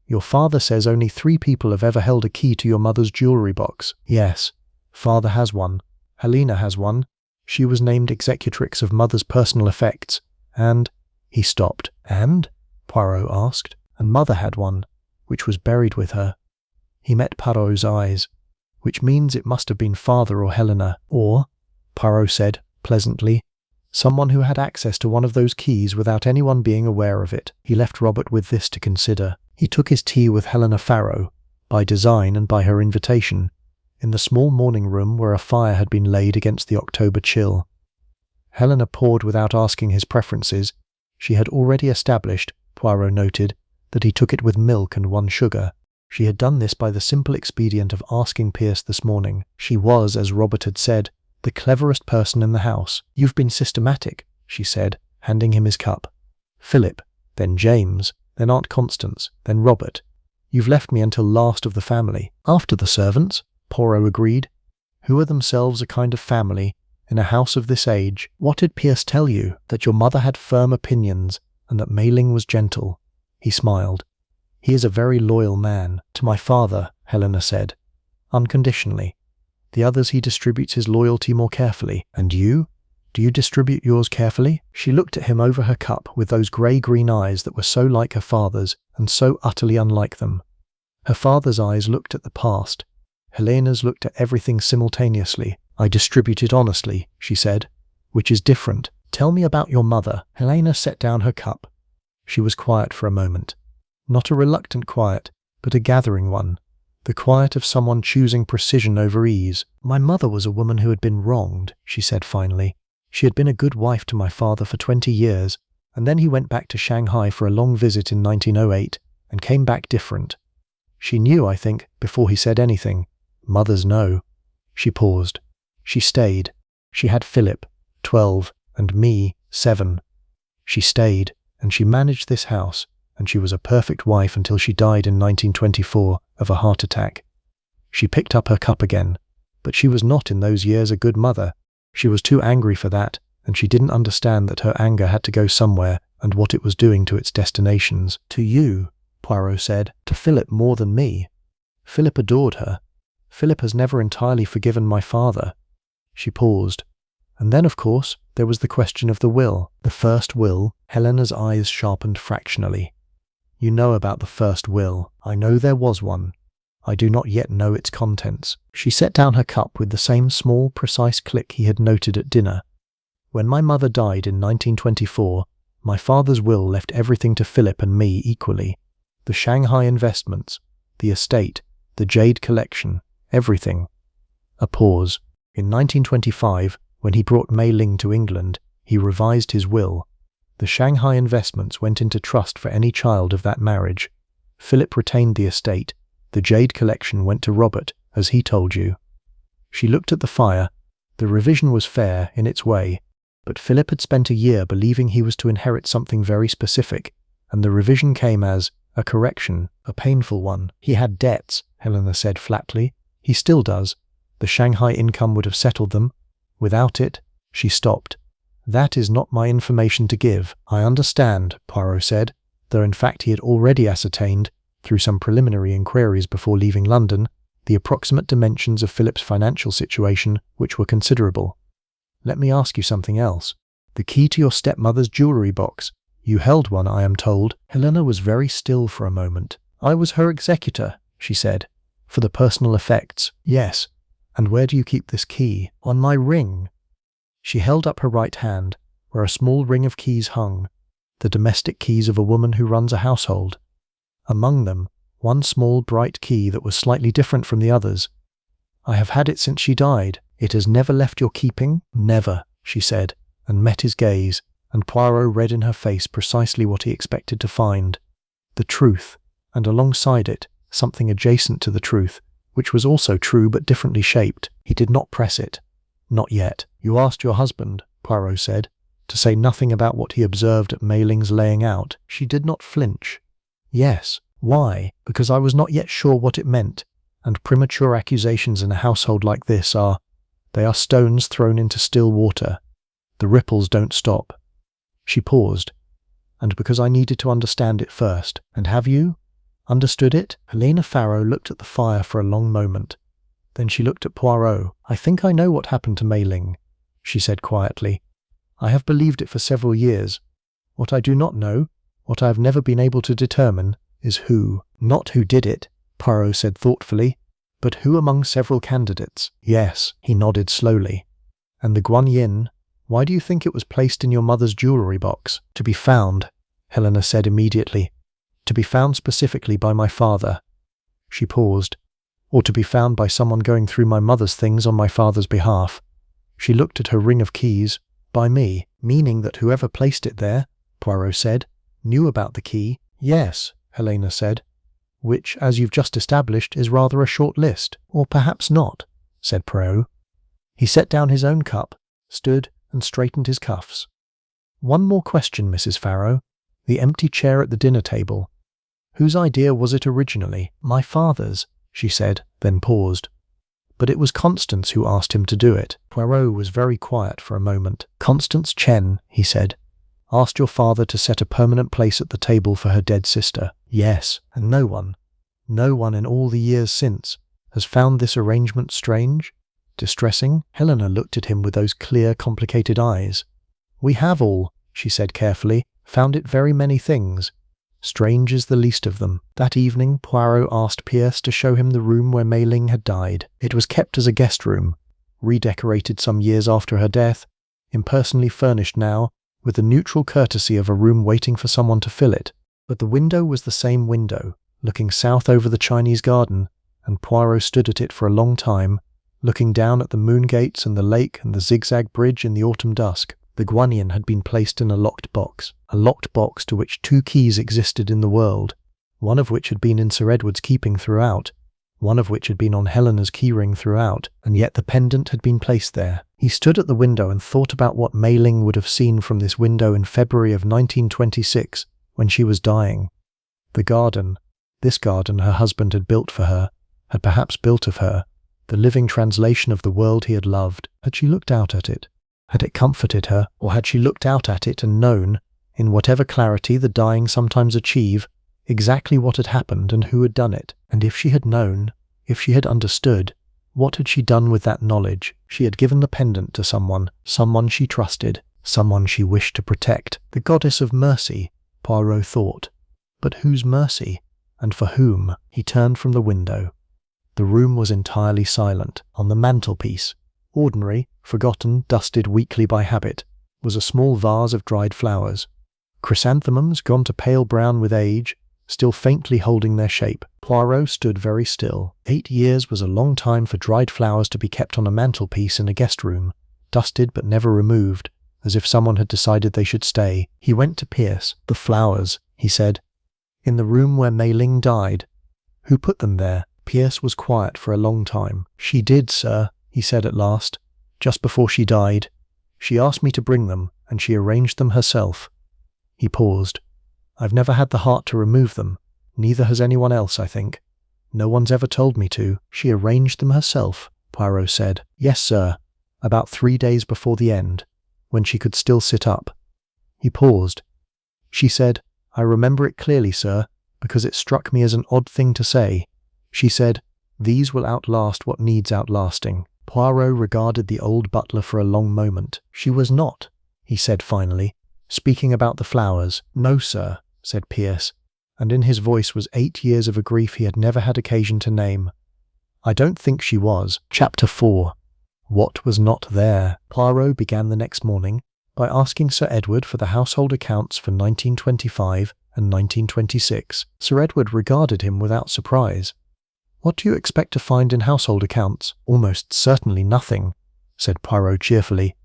Your father says only 3 people have ever held a key to your mother's jewelry box." "Yes, father has one. Helena has one. She was named executrix of mother's personal effects, and—" He stopped. "And?" Poirot asked. "And mother had one, which was buried with her." He met Poirot's eyes. "Which means it must have been father or Helena, or," Poirot said, pleasantly, "someone who had access to one of those keys without anyone being aware of it." He left Robert with this to consider. He took his tea with Helena Farrow, by design and by her invitation, in the small morning room where a fire had been laid against the October chill. Helena poured without asking his preferences. She had already established, Poirot noted, that he took it with milk and 1 sugar. She had done this by the simple expedient of asking Pierce this morning. She was, as Robert had said, the cleverest person in the house. "You've been systematic," she said, handing him his cup. "Philip, then James, then Aunt Constance, then Robert. You've left me until last of the family." "After the servants," Poirot agreed, "who are themselves a kind of family in a house of this age. What did Pierce tell you? That your mother had firm opinions and that Mei Ling was gentle?" He smiled. "He is a very loyal man." "To my father," Helena said, "unconditionally. The others he distributes his loyalty more carefully. And you? Do you distribute yours carefully?" She looked at him over her cup with those grey-green eyes that were so like her father's and so utterly unlike them. Her father's eyes looked at the past. Helena's looked at everything simultaneously. "I distribute it honestly," she said, "which is different. Tell me about your mother." Helena set down her cup. She was quiet for a moment. Not a reluctant quiet, but a gathering one. The quiet of someone choosing precision over ease. "My mother was a woman who had been wronged," she said finally. "She had been a good wife to my father for 20 years, and then he went back to Shanghai for a long visit in 1908 and came back different. She knew, I think, before he said anything. Mothers know." She paused. "She stayed. She had Philip, 12, and me, 7. She stayed, and she managed this house, and she was a perfect wife until she died in 1924 of a heart attack." She picked up her cup again. "But she was not in those years a good mother. She was too angry for that, and she didn't understand that her anger had to go somewhere and what it was doing to its destinations." "To you," Poirot said. "To Philip more than me. Philip adored her. Philip has never entirely forgiven my father." She paused. "And then, of course, there was the question of the will." "The first will?" Helena's eyes sharpened fractionally. "You know about the first will." "I know there was one. I do not yet know its contents." She set down her cup with the same small, precise click he had noted at dinner. "When my mother died in 1924, my father's will left everything to Philip and me equally. The Shanghai investments, the estate, the Jade collection, everything." A pause. "In 1925, when he brought Mei Ling to England, he revised his will. The Shanghai investments went into trust for any child of that marriage. Philip retained the estate. The Jade collection went to Robert, as he told you." She looked at the fire. The revision was fair, in its way, but Philip had spent a year believing he was to inherit something very specific, and the revision came as a correction, a painful one. "He had debts," Helena said flatly. "He still does. The Shanghai income would have settled them. Without it—" She stopped. "That is not my information to give." "I understand," Poirot said, though in fact he had already ascertained, through some preliminary inquiries before leaving London, the approximate dimensions of Philip's financial situation, which were considerable. "Let me ask you something else. The key to your stepmother's jewellery box. You held one, I am told." Helena was very still for a moment. "I was her executor," she said, "for the personal effects." "Yes. And where do you keep this key?" "On my ring." She held up her right hand, where a small ring of keys hung, the domestic keys of a woman who runs a household. Among them, one small bright key that was slightly different from the others. "I have had it since she died." "It has never left your keeping?" "Never," she said, and met his gaze, and Poirot read in her face precisely what he expected to find. The truth, and alongside it, something adjacent to the truth, which was also true but differently shaped. He did not press it. "Not yet." "You asked your husband," Poirot said, "to say nothing about what he observed at Mei Ling's laying out." She did not flinch. "Yes." "Why?" "Because I was not yet sure what it meant, and premature accusations in a household like this they are stones thrown into still water. The ripples don't stop." She paused. "And because I needed to understand it first." "And have you understood it?" Helena Farrow looked at the fire for a long moment. Then she looked at Poirot. "I think I know what happened to Mei Ling," she said quietly. "I have believed it for several years. What I do not know, what I have never been able to determine, is who." "Not who did it," Poirot said thoughtfully, "but who among several candidates." "Yes," he nodded slowly. "And the Guan Yin, why do you think it was placed in your mother's jewellery box?" "To be found," Helena said immediately. "To be found specifically by my father." She paused. "Or to be found by someone going through my mother's things on my father's behalf." She looked at her ring of keys. "By me." "Meaning that whoever placed it there," Poirot said, "knew about the key." "Yes," Helena said. which, as you've just established, is rather a short list. Or perhaps not, said Poirot. He set down his own cup, stood, and straightened his cuffs. One more question, Mrs. Farrow. The empty chair at the dinner table. Whose idea was it originally? My father's, she said, then paused. But it was Constance who asked him to do it. Poirot was very quiet for a moment. Constance Chen, he said, asked your father to set a permanent place at the table for her dead sister. Yes, and no one in all the years since, has found this arrangement strange, distressing. Helena looked at him with those clear, complicated eyes. We have all, she said carefully, found it very many things. Strange is the least of them. That evening, Poirot asked Pierce to show him the room where Mei Ling had died. It was kept as a guest room, redecorated some years after her death, impersonally furnished now, with the neutral courtesy of a room waiting for someone to fill it. But the window was the same window, looking south over the Chinese garden, and Poirot stood at it for a long time, looking down at the moon gates and the lake and the zigzag bridge in the autumn dusk. The guanyin had been placed in a locked box to which 2 keys existed in the world, one of which had been in Sir Edward's keeping throughout, one of which had been on Helena's keyring throughout, and yet the pendant had been placed there. He stood at the window and thought about what Mei Ling would have seen from this window in February of 1926, when she was dying. The garden, this garden her husband had built for her, had perhaps built of her, the living translation of the world he had loved. Had she looked out at it? Had it comforted her, or had she looked out at it and known, in whatever clarity the dying sometimes achieve, exactly what had happened and who had done it? And if she had known, if she had understood, what had she done with that knowledge? She had given the pendant to someone she trusted, someone she wished to protect. The goddess of mercy, Poirot thought. But whose mercy? And for whom? He turned from the window. The room was entirely silent. On the mantelpiece, ordinary, forgotten, dusted weekly by habit, was a small vase of dried flowers. Chrysanthemums, gone to pale brown with age, still faintly holding their shape. Poirot stood very still. 8 years was a long time for dried flowers to be kept on a mantelpiece in a guest room, dusted but never removed, as if someone had decided they should stay. He went to Pierce. The flowers, he said. In the room where Mei Ling died. Who put them there? Pierce was quiet for a long time. She did, sir, he said at last, just before she died. She asked me to bring them, and she arranged them herself. He paused. I've never had the heart to remove them. Neither has anyone else, I think. No one's ever told me to. She arranged them herself, Poirot said. Yes, sir. About 3 days before the end, when she could still sit up. He paused. She said, I remember it clearly, sir, because it struck me as an odd thing to say. She said, these will outlast what needs outlasting. Poirot regarded the old butler for a long moment. She was not, he said finally, speaking about the flowers. No, sir, said Pierce, and in his voice was 8 years of a grief he had never had occasion to name. I don't think she was. Chapter 4. What was not there? Poirot began the next morning by asking Sir Edward for the household accounts for 1925 and 1926. Sir Edward regarded him without surprise. What do you expect to find in household accounts? Almost certainly nothing, said Poirot cheerfully.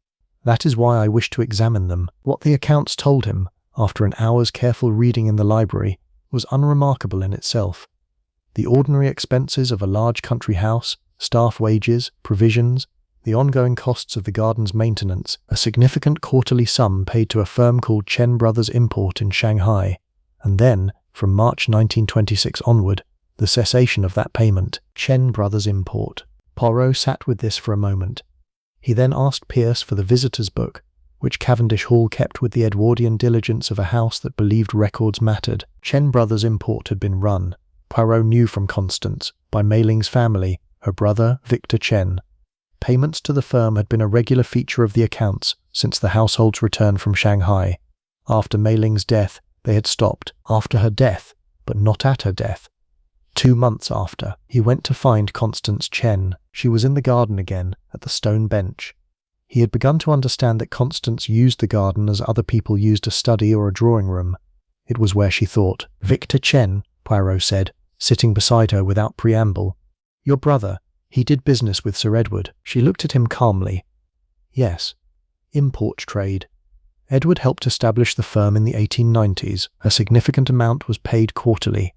That is why I wish to examine them. What the accounts told him, after an hour's careful reading in the library, was unremarkable in itself. The ordinary expenses of a large country house, staff wages, provisions, the ongoing costs of the garden's maintenance, a significant quarterly sum paid to a firm called Chen Brothers Import in Shanghai, and then, from March 1926 onward, the cessation of that payment. Chen Brothers Import. Poirot sat with this for a moment. He then asked Pierce for the visitor's book, which Cavendish Hall kept with the Edwardian diligence of a house that believed records mattered. Chen Brothers Import had been run, Poirot knew from Constance, by Mei Ling's family, her brother, Victor Chen. Payments to the firm had been a regular feature of the accounts since the household's return from Shanghai. After Mei Ling's death, they had stopped. After her death, but not at her death. 2 months after, he went to find Constance Chen. She was in the garden again, at the stone bench. He had begun to understand that Constance used the garden as other people used a study or a drawing room. It was where she thought. Victor Chen, Poirot said, sitting beside her without preamble. Your brother, he did business with Sir Edward. She looked at him calmly. Yes. Import trade. Edward helped establish the firm in the 1890s. A significant amount was paid quarterly.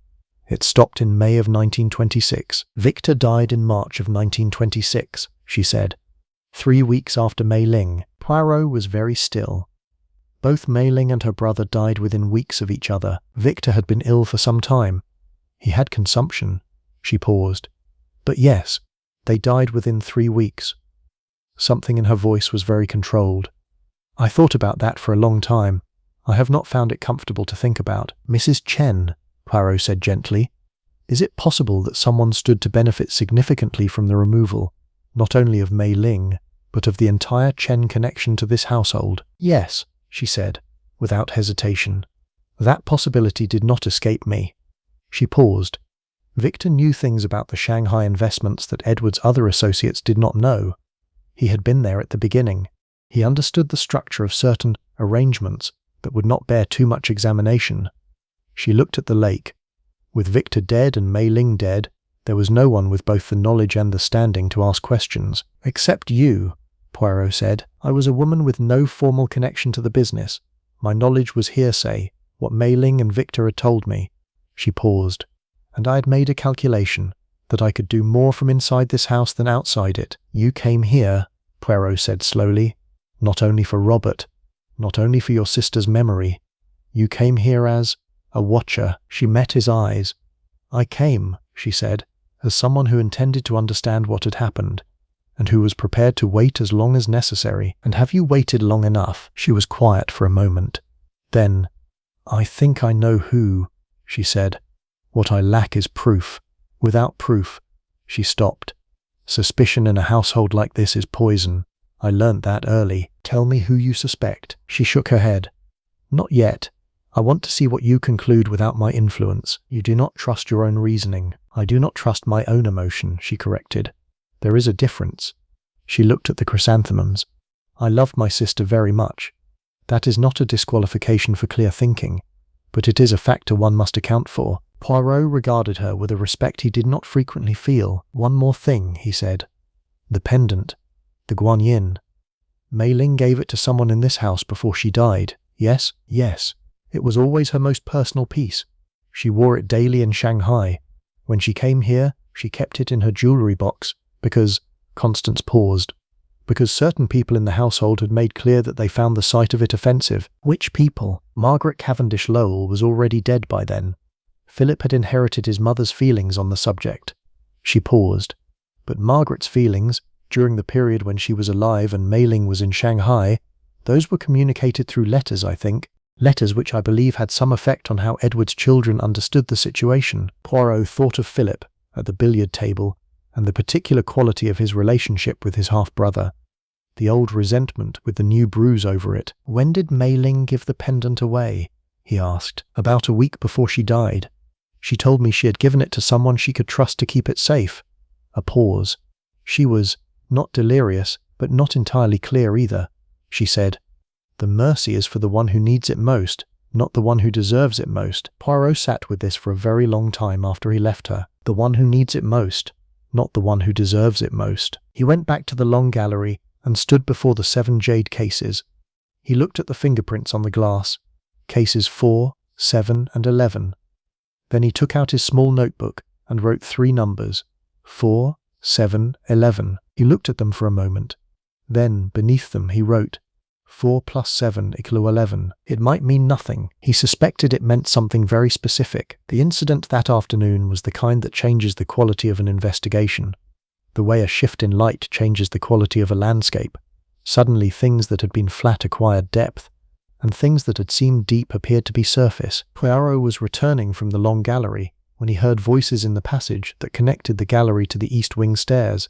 It stopped in May of 1926. Victor died in March of 1926, she said. 3 weeks after Mei Ling. Poirot was very still. Both Mei Ling and her brother died within weeks of each other. Victor had been ill for some time. He had consumption. She paused. But yes, they died within 3 weeks. Something in her voice was very controlled. I thought about that for a long time. I have not found it comfortable to think about. Mrs. Chen, Poirot said gently, is it possible that someone stood to benefit significantly from the removal, not only of Mei Ling, but of the entire Chen connection to this household? Yes, she said, without hesitation. That possibility did not escape me. She paused. Victor knew things about the Shanghai investments that Edward's other associates did not know. He had been there at the beginning. He understood the structure of certain arrangements that would not bear too much examination. She looked at the lake. With Victor dead and Mei Ling dead, there was no one with both the knowledge and the standing to ask questions. Except you, Poirot said. I was a woman with no formal connection to the business. My knowledge was hearsay, what Mei Ling and Victor had told me. She paused. And I had made a calculation that I could do more from inside this house than outside it. You came here, Poirot said slowly, not only for Robert, not only for your sister's memory. You came here as a watcher. She met his eyes. I came, she said, as someone who intended to understand what had happened, and who was prepared to wait as long as necessary. And have you waited long enough? She was quiet for a moment. Then, I think I know who, she said. What I lack is proof. Without proof, she stopped. Suspicion in a household like this is poison. I learnt that early. Tell me who you suspect. She shook her head. Not yet. I want to see what you conclude without my influence. You do not trust your own reasoning. I do not trust my own emotion, she corrected. There is a difference. She looked at the chrysanthemums. I loved my sister very much. That is not a disqualification for clear thinking, but it is a factor one must account for. Poirot regarded her with a respect he did not frequently feel. One more thing, he said. The pendant. The Guanyin. Mei Ling gave it to someone in this house before she died. Yes? Yes. It was always her most personal piece. She wore it daily in Shanghai. When she came here, she kept it in her jewellery box, because, Constance paused, because certain people in the household had made clear that they found the sight of it offensive. Which people? Margaret Cavendish Lowell was already dead by then. Philip had inherited his mother's feelings on the subject. She paused. But Margaret's feelings, during the period when she was alive and Mei Ling was in Shanghai, those were communicated through letters, I think. Letters which I believe had some effect on how Edward's children understood the situation. Poirot thought of Philip, at the billiard table, and the particular quality of his relationship with his half-brother. The old resentment with the new bruise over it. When did Mei Ling give the pendant away? He asked. About a week before she died. She told me she had given it to someone she could trust to keep it safe. A pause. She was, not delirious, but not entirely clear either. She said, The mercy is for the one who needs it most, not the one who deserves it most. Poirot sat with this for a very long time after he left her. The one who needs it most, not the one who deserves it most. He went back to the long gallery and stood before the 7 jade cases. He looked at the fingerprints on the glass, cases 4, 7, and 11. Then he took out his small notebook and wrote 3 numbers, 4, 7, 11. He looked at them for a moment. Then, beneath them, he wrote, 4 plus 7 equal 11. It might mean nothing. He suspected it meant something very specific. The incident that afternoon was the kind that changes the quality of an investigation. The way a shift in light changes the quality of a landscape. Suddenly things that had been flat acquired depth, and things that had seemed deep appeared to be surface. Poirot was returning from the long gallery when he heard voices in the passage that connected the gallery to the east wing stairs.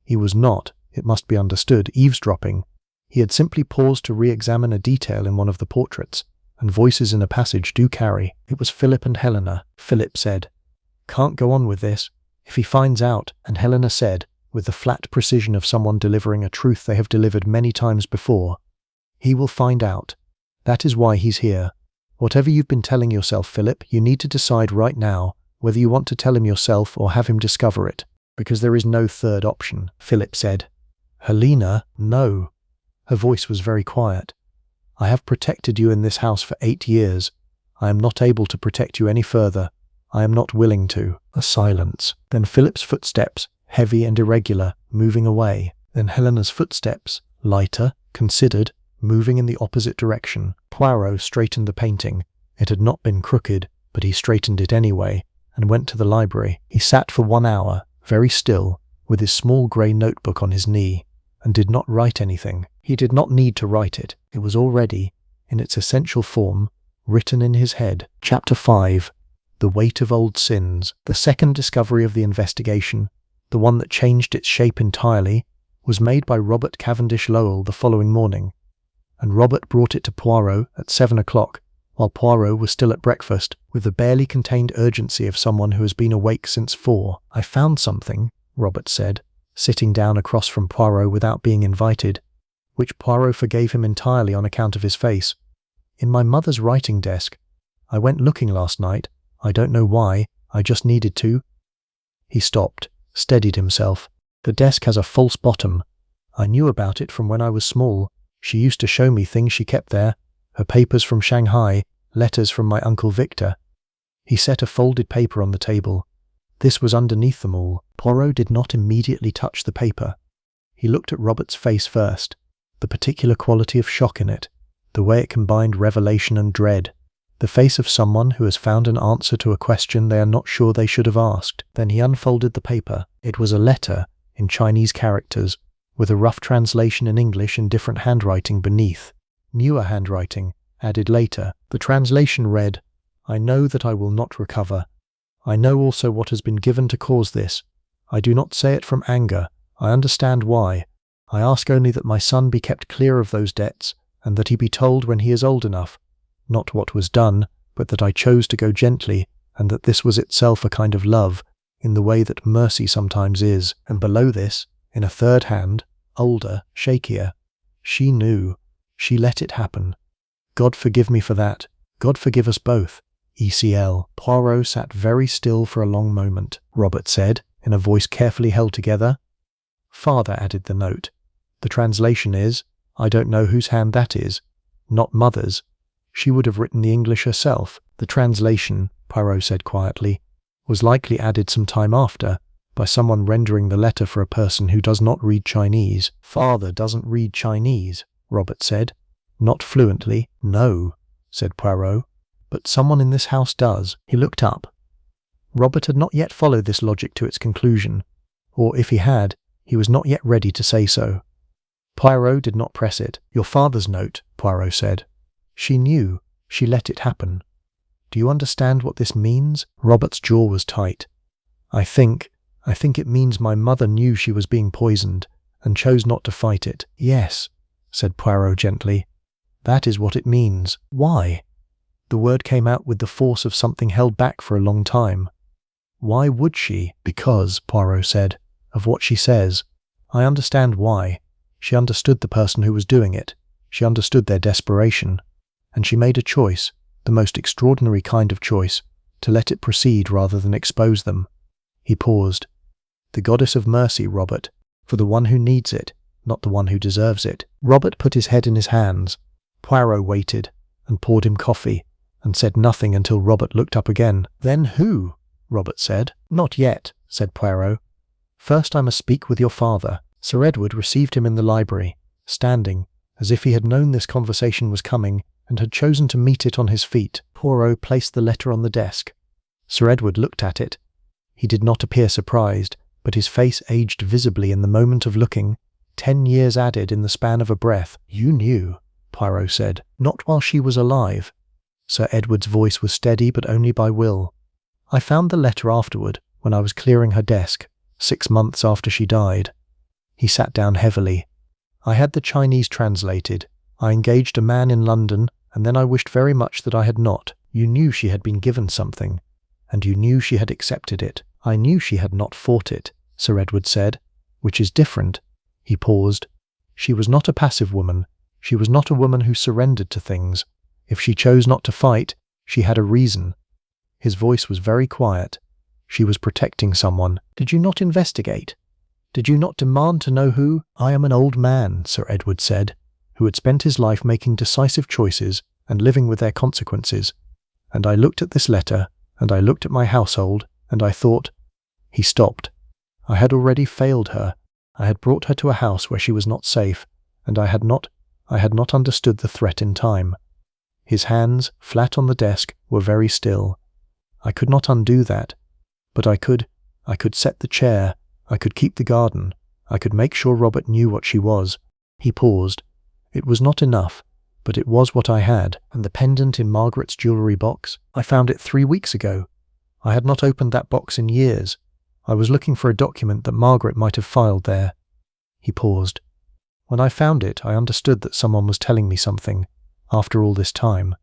He was not, it must be understood, eavesdropping. He had simply paused to re-examine a detail in one of the portraits, and voices in a passage do carry. It was Philip and Helena. Philip said, Can't go on with this. If he finds out, and Helena said, with the flat precision of someone delivering a truth they have delivered many times before, he will find out. That is why he's here. Whatever you've been telling yourself, Philip, you need to decide right now whether you want to tell him yourself or have him discover it, because there is no third option. Philip said, Helena, no. Her voice was very quiet. I have protected you in this house for 8 years. I am not able to protect you any further. I am not willing to. A silence. Then Philip's footsteps, heavy and irregular, moving away. Then Helena's footsteps, lighter, considered, moving in the opposite direction. Poirot straightened the painting. It had not been crooked, but he straightened it anyway, and went to the library. He sat for 1 hour, very still, with his small grey notebook on his knee, and did not write anything. He did not need to write it. It was already, in its essential form, written in his head. Chapter 5. The Weight of Old Sins. The second discovery of the investigation, the one that changed its shape entirely, was made by Robert Cavendish Lowell the following morning, and Robert brought it to Poirot at 7 o'clock, while Poirot was still at breakfast, with the barely contained urgency of someone who has been awake since 4. I found something, Robert said, sitting down across from Poirot without being invited, which Poirot forgave him entirely on account of his face. In my mother's writing desk. I went looking last night. I don't know why, I just needed to. He stopped, steadied himself. The desk has a false bottom. I knew about it from when I was small. She used to show me things she kept there, her papers from Shanghai, letters from my Uncle Victor. He set a folded paper on the table. This was underneath them all. Poirot did not immediately touch the paper. He looked at Robert's face first, the particular quality of shock in it, the way it combined revelation and dread, the face of someone who has found an answer to a question they are not sure they should have asked. Then he unfolded the paper. It was a letter, in Chinese characters, with a rough translation in English in different handwriting beneath. Newer handwriting, added later. The translation read, "I know that I will not recover. I know also what has been given to cause this. I do not say it from anger. I understand why. I ask only that my son be kept clear of those debts, and that he be told when he is old enough, not what was done, but that I chose to go gently, and that this was itself a kind of love, in the way that mercy sometimes is." And below this, in a third hand, older, shakier, "She knew. She let it happen. God forgive me for that. God forgive us both. ECL. Poirot sat very still for a long moment. Robert said, in a voice carefully held together. "Father," added the note. "The translation is, I don't know whose hand that is. Not mother's. She would have written the English herself." The translation, Poirot said quietly, was likely added some time after, by someone rendering the letter for a person who does not read Chinese. "Father doesn't read Chinese," Robert said. "Not fluently." "No," said Poirot, "but someone in this house does." He looked up. Robert had not yet followed this logic to its conclusion, or if he had, he was not yet ready to say so. Poirot did not press it. "Your father's note," Poirot said. "She knew. She let it happen. Do you understand what this means?" Robert's jaw was tight. I think it means my mother knew she was being poisoned, and chose not to fight it." "Yes," said Poirot gently. "That is what it means." "Why?" The word came out with the force of something held back for a long time. "Why would she?" "Because," Poirot said, "of what she says. I understand why. She understood the person who was doing it. She understood their desperation. And she made a choice, the most extraordinary kind of choice, to let it proceed rather than expose them." He paused. "The goddess of mercy, Robert, for the one who needs it, not the one who deserves it." Robert put his head in his hands. Poirot waited, and poured him coffee, and said nothing until Robert looked up again. "Then who?" Robert said. "Not yet," said Poirot. "First I must speak with your father." Sir Edward received him in the library, standing, as if he had known this conversation was coming, and had chosen to meet it on his feet. Poirot placed the letter on the desk. Sir Edward looked at it. He did not appear surprised, but his face aged visibly in the moment of looking, 10 years added in the span of a breath. "You knew," Poirot said. "Not while she was alive." Sir Edward's voice was steady, but only by will. "I found the letter afterward, when I was clearing her desk, 6 months after she died." He sat down heavily. "I had the Chinese translated. I engaged a man in London, and then I wished very much that I had not. You knew she had been given something, and you knew she had accepted it." "I knew she had not fought it," Sir Edward said, "which is different." He paused. "She was not a passive woman. She was not a woman who surrendered to things. If she chose not to fight, she had a reason." His voice was very quiet. "She was protecting someone." "Did you not investigate? Did you not demand to know who?" "I am an old man," Sir Edward said, "who had spent his life making decisive choices and living with their consequences. And I looked at this letter, and I looked at my household, and I thought—" He stopped. I had already failed her. I had brought her to a house where she was not safe, and I had not understood the threat in time. His hands, flat on the desk, were very still. I could not undo that. But I could set the chair, I could keep the garden, I could make sure Robert knew what she was. He paused. It was not enough, but it was what I had. And the pendant in Margaret's jewellery box? I found it 3 weeks ago. I had not opened that box in years. I was looking for a document that Margaret might have filed there. He paused. When I found it, I understood that someone was telling me something, after all this time.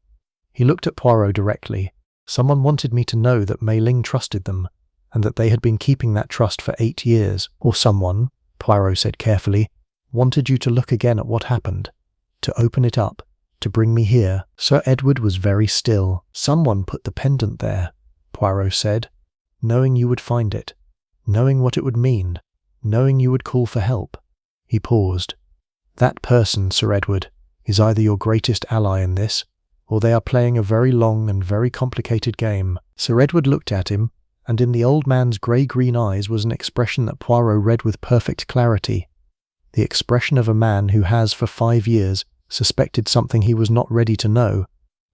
He looked at Poirot directly. Someone wanted me to know that Mei Ling trusted them, and that they had been keeping that trust for 8 years. Or someone, Poirot said carefully, wanted you to look again at what happened, to open it up, to bring me here. Sir Edward was very still. Someone put the pendant there, Poirot said, knowing you would find it, knowing what it would mean, knowing you would call for help. He paused. That person, Sir Edward, is either your greatest ally in this, or they are playing a very long and very complicated game. Sir Edward looked at him, and in the old man's grey-green eyes was an expression that Poirot read with perfect clarity. The expression of a man who has for 5 years suspected something he was not ready to know,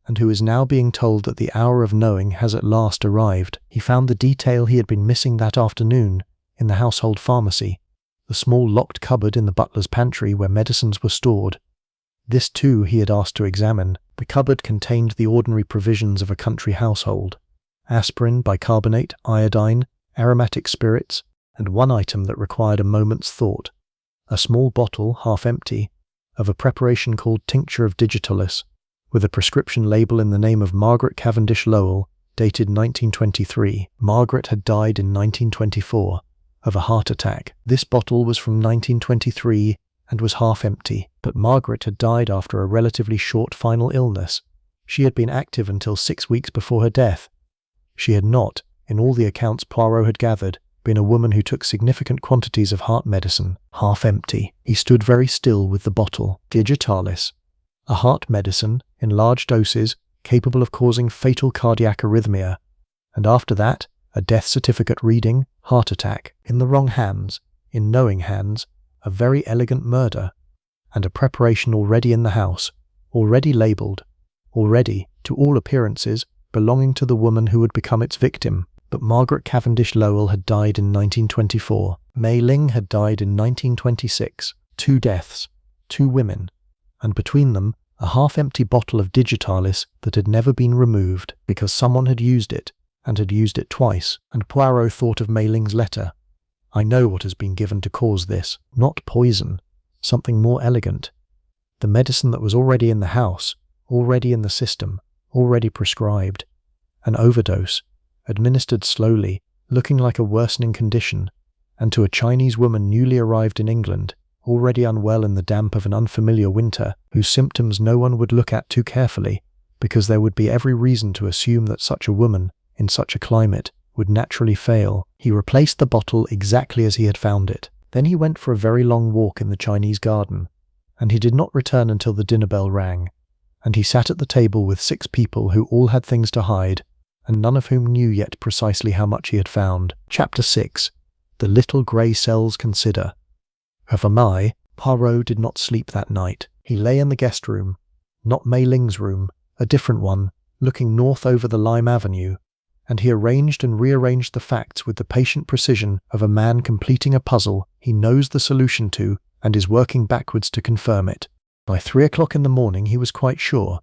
and who is now being told that the hour of knowing has at last arrived. He found the detail he had been missing that afternoon in the household pharmacy, the small locked cupboard in the butler's pantry where medicines were stored. This too he had asked to examine. The cupboard contained the ordinary provisions of a country household: aspirin, bicarbonate, iodine, aromatic spirits, and one item that required a moment's thought, a small bottle, half empty, of a preparation called tincture of digitalis, with a prescription label in the name of Margaret Cavendish Lowell, dated 1923. Margaret had died in 1924, of a heart attack. This bottle was from 1923 and was half empty, but Margaret had died after a relatively short final illness. She had been active until 6 weeks before her death. She had not, in all the accounts Poirot had gathered, been a woman who took significant quantities of heart medicine. Half empty. He stood very still with the bottle. Digitalis, a heart medicine in large doses capable of causing fatal cardiac arrhythmia, and after that, a death certificate reading heart attack. In the wrong hands, in knowing hands, a very elegant murder, and a preparation already in the house, already labelled, already, to all appearances, belonging to the woman who would become its victim. But Margaret Cavendish Lowell had died in 1924. Mei Ling had died in 1926. 2 deaths, 2 women, and between them, a half-empty bottle of digitalis that had never been removed because someone had used it, and had used it twice. And Poirot thought of Mei Ling's letter. I know what has been given to cause this. Not poison. Something more elegant. The medicine that was already in the house, already in the system, already prescribed. An overdose, administered slowly, looking like a worsening condition, and to a Chinese woman newly arrived in England, already unwell in the damp of an unfamiliar winter, whose symptoms no one would look at too carefully, because there would be every reason to assume that such a woman, in such a climate, would naturally fail. He replaced the bottle exactly as he had found it. Then he went for a very long walk in the Chinese garden, and he did not return until the dinner bell rang, and he sat at the table with 6 people who all had things to hide, and none of whom knew yet precisely how much he had found. Chapter 6. The Little Grey Cells Consider. Poirot did not sleep that night. He lay in the guest room, not Mei Ling's room, a different one, looking north over the Lime Avenue, and he arranged and rearranged the facts with the patient precision of a man completing a puzzle he knows the solution to and is working backwards to confirm it. By 3 o'clock in the morning he was quite sure.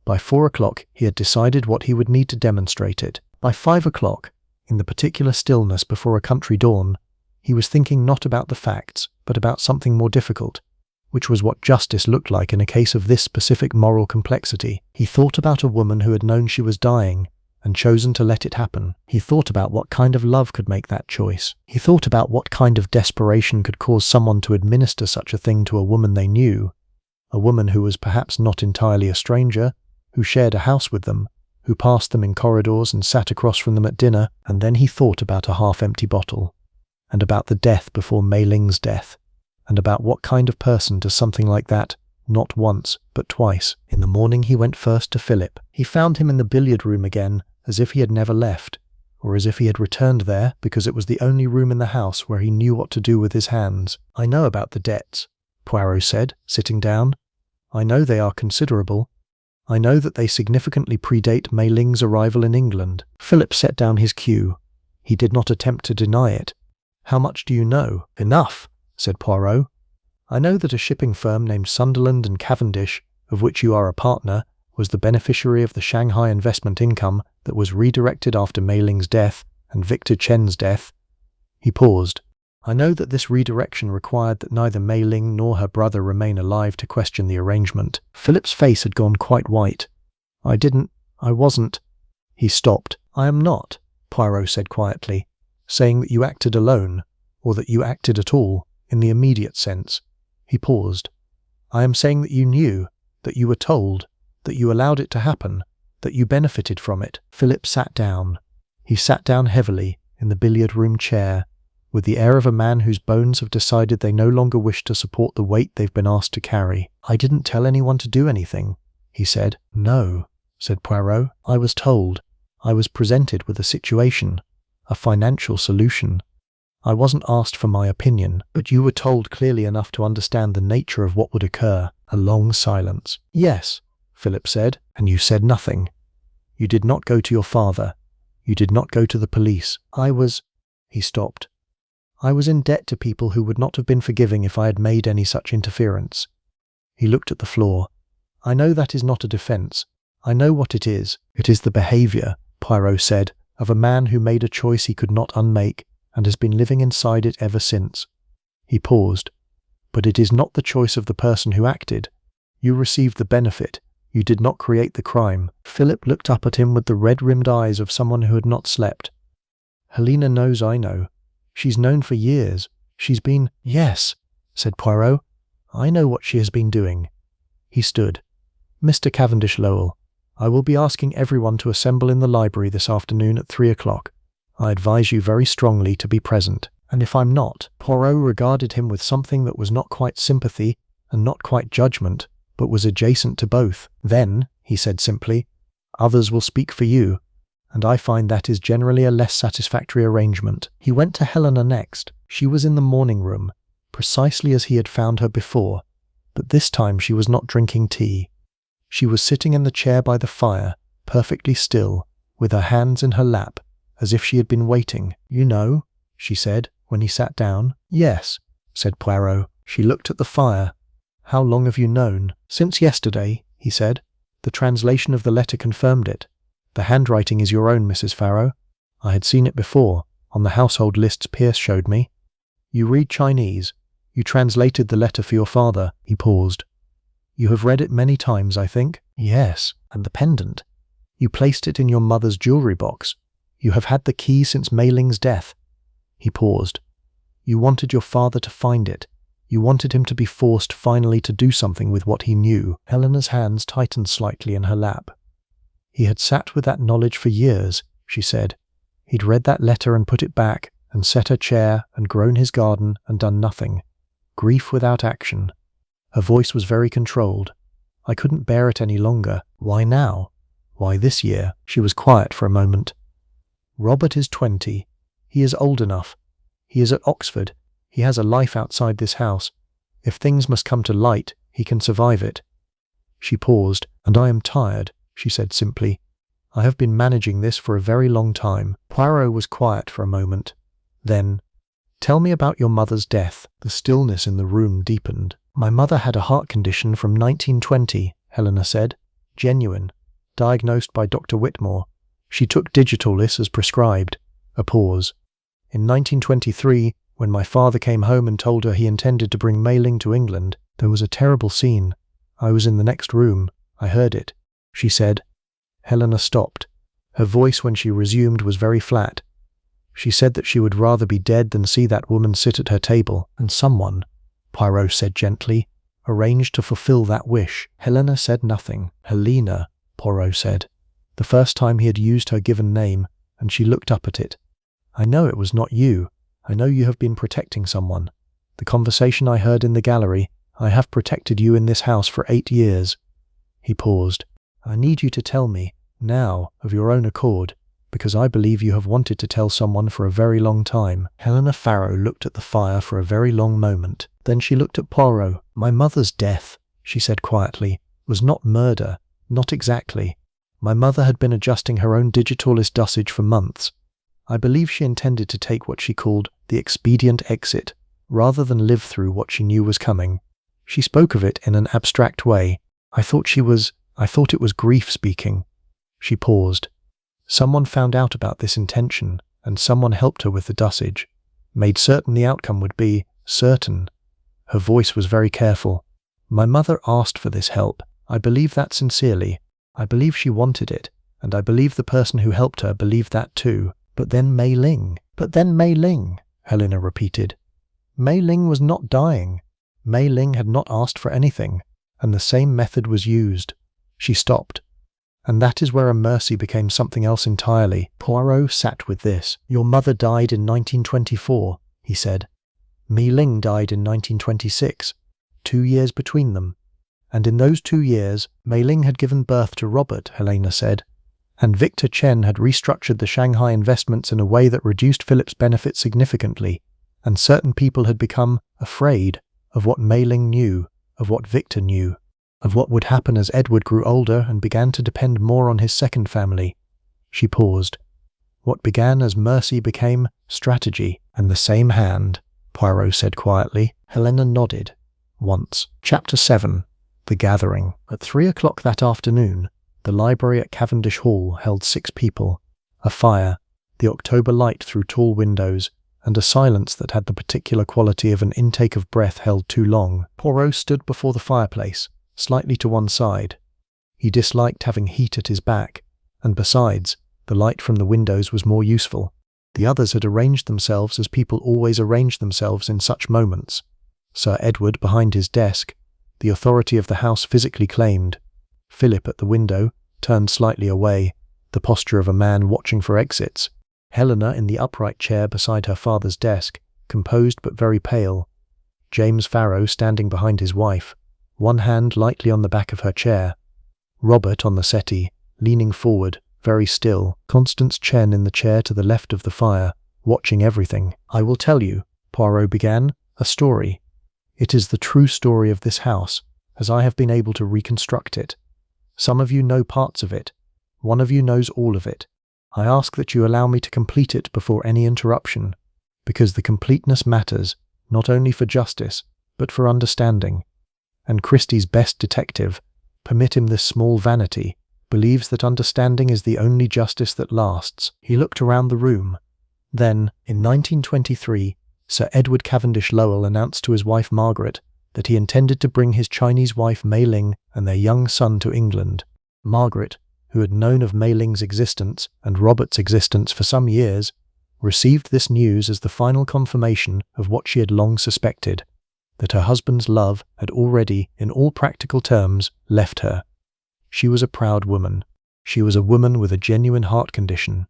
By 4 o'clock he had decided what he would need to demonstrate it. By 5 o'clock, in the particular stillness before a country dawn, he was thinking not about the facts, but about something more difficult, which was what justice looked like in a case of this specific moral complexity. He thought about a woman who had known she was dying, and chosen to let it happen. He thought about what kind of love could make that choice. He thought about what kind of desperation could cause someone to administer such a thing to a woman they knew, a woman who was perhaps not entirely a stranger, who shared a house with them, who passed them in corridors and sat across from them at dinner. And then he thought about a half-empty bottle, and about the death before Mei Ling's death, and about what kind of person does something like that, not once, but twice. In the morning he went first to Philip. He found him in the billiard room again, as if he had never left, or as if he had returned there because it was the only room in the house where he knew what to do with his hands. "I know about the debts," Poirot said, sitting down. "I know they are considerable. I know that they significantly predate Mei Ling's arrival in England." Philip set down his cue. He did not attempt to deny it. "How much do you know?" "Enough," said Poirot. "I know that a shipping firm named Sunderland and Cavendish, of which you are a partner, was the beneficiary of the Shanghai investment income that was redirected after Mei Ling's death and Victor Chen's death." He paused. "I know that this redirection required that neither Mei Ling nor her brother remain alive to question the arrangement." Philip's face had gone quite white. I wasn't." He stopped. "I am not," Poirot said quietly, "saying that you acted alone, or that you acted at all, in the immediate sense." He paused. "I am saying that you knew, that you were told, that you allowed it to happen, that you benefited from it." Philip sat down. He sat down heavily, in the billiard room chair, with the air of a man whose bones have decided they no longer wish to support the weight they've been asked to carry. "I didn't tell anyone to do anything," he said. "No," said Poirot. "I was told. I was presented with a situation, a financial solution. I wasn't asked for my opinion, but you were told clearly enough to understand the nature of what would occur." A long silence. "Yes," Philip said, "and you said nothing. You did not go to your father. You did not go to the police." He stopped. "I was in debt to people who would not have been forgiving if I had made any such interference." He looked at the floor. "I know that is not a defense. I know what it is. It is the behavior," Poirot said, "of a man who made a choice he could not unmake and has been living inside it ever since." He paused. "But it is not the choice of the person who acted. You received the benefit. You did not create the crime." Philip looked up at him with the red-rimmed eyes of someone who had not slept. "Helena knows I know. She's known for years. She's been—" "Yes," said Poirot. "I know what she has been doing." He stood. "Mr. Cavendish Lowell, I will be asking everyone to assemble in the library this afternoon at 3 o'clock. I advise you very strongly to be present. And if I'm not—" Poirot regarded him with something that was not quite sympathy and not quite judgment, but was adjacent to both. "Then," he said simply, "others will speak for you, and I find that is generally a less satisfactory arrangement." He went to Helena next. She was in the morning room, precisely as he had found her before, but this time she was not drinking tea. She was sitting in the chair by the fire, perfectly still, with her hands in her lap, as if she had been waiting. "You know?" she said, when he sat down. "Yes," said Poirot. She looked at the fire. "How long have you known?" "Since yesterday," he said. "The translation of the letter confirmed it. The handwriting is your own, Mrs. Farrow. I had seen it before, on the household lists Pierce showed me. You read Chinese. You translated the letter for your father." He paused. "You have read it many times, I think?" "Yes." "And the pendant? You placed it in your mother's jewelry box. You have had the key since Mei Ling's death." He paused. "You wanted your father to find it. You wanted him to be forced finally to do something with what he knew." Helena's hands tightened slightly in her lap. "He had sat with that knowledge for years," she said. "He'd read that letter and put it back, and set her chair, and grown his garden, and done nothing. Grief without action." Her voice was very controlled. "I couldn't bear it any longer." "Why now? Why this year?" She was quiet for a moment. "Robert is 20. He is old enough. He is at Oxford. He has a life outside this house. If things must come to light, he can survive it." She paused. "And I am tired," she said simply. "I have been managing this for a very long time." Poirot was quiet for a moment. Then, "Tell me about your mother's death." The stillness in the room deepened. "My mother had a heart condition from 1920, Helena said. Genuine. Diagnosed by Dr. Whitmore. She took Digitalis as prescribed." A pause. "In 1923, when my father came home and told her he intended to bring Mei Ling to England, there was a terrible scene. I was in the next room. I heard it," she said. Helena stopped. Her voice when she resumed was very flat. "She said that she would rather be dead than see that woman sit at her table, and someone," Poirot said gently, "arranged to fulfill that wish." Helena said nothing. "Helena," Poirot said. The first time he had used her given name, and she looked up at it. "I know it was not you. I know you have been protecting someone. The conversation I heard in the gallery, I have protected you in this house for 8 years." He paused. "I need you to tell me, Now, of your own accord, because I believe you have wanted to tell someone for a very long time." Helena Farrow looked at the fire for a very long moment. Then she looked at Poirot. "My mother's death," she said quietly, "was not murder, not exactly. My mother had been adjusting her own digitalis dosage for months. I believe she intended to take what she called the expedient exit, rather than live through what she knew was coming. She spoke of it in an abstract way. I thought it was grief speaking." She paused. "Someone found out about this intention, and someone helped her with the dosage. Made certain the outcome would be certain." Her voice was very careful. "My mother asked for this help. I believe that sincerely. I believe she wanted it, and I believe the person who helped her believed that too. But then Mei Ling," Helena repeated. "Mei Ling was not dying. Mei Ling had not asked for anything, and the same method was used." She stopped. "And that is where a mercy became something else entirely." Poirot sat with this. "Your mother died in 1924, he said. Mei Ling died in 1926, 2 years between them. And in those 2 years, Mei Ling had given birth to Robert," Helena said. "And Victor Chen had restructured the Shanghai investments in a way that reduced Philip's benefit significantly, and certain people had become afraid of what Mei Ling knew, of what Victor knew, of what would happen as Edward grew older and began to depend more on his second family." She paused. "What began as mercy became strategy." "And the same hand," Poirot said quietly. Helena nodded. "Once." Chapter 7. The Gathering. At 3 o'clock that afternoon, the library at Cavendish Hall held 6 people. A fire, the October light through tall windows, and a silence that had the particular quality of an intake of breath held too long. Poirot stood before the fireplace, slightly to one side. He disliked having heat at his back, and besides, the light from the windows was more useful. The others had arranged themselves as people always arrange themselves in such moments. Sir Edward behind his desk, the authority of the house physically claimed. Philip at the window, turned slightly away, the posture of a man watching for exits. Helena in the upright chair beside her father's desk, composed but very pale. James Farrow standing behind his wife, one hand lightly on the back of her chair. Robert on the settee, leaning forward, very still. Constance Chen in the chair to the left of the fire, watching everything. "I will tell you," Poirot began, "a story. It is the true story of this house, as I have been able to reconstruct it. Some of you know parts of it. One of you knows all of it. I ask that you allow me to complete it before any interruption, because the completeness matters, not only for justice, but for understanding. And Christie's best detective, permit him this small vanity, believes that understanding is the only justice that lasts." He looked around the room. Then, in 1923, Sir Edward Cavendish Lowell announced to his wife Margaret that he intended to bring his Chinese wife Mei Ling and their young son to England. Margaret, who had known of Mei Ling's existence and Robert's existence for some years, received this news as the final confirmation of what she had long suspected, that her husband's love had already, in all practical terms, left her. She was a proud woman. She was a woman with a genuine heart condition,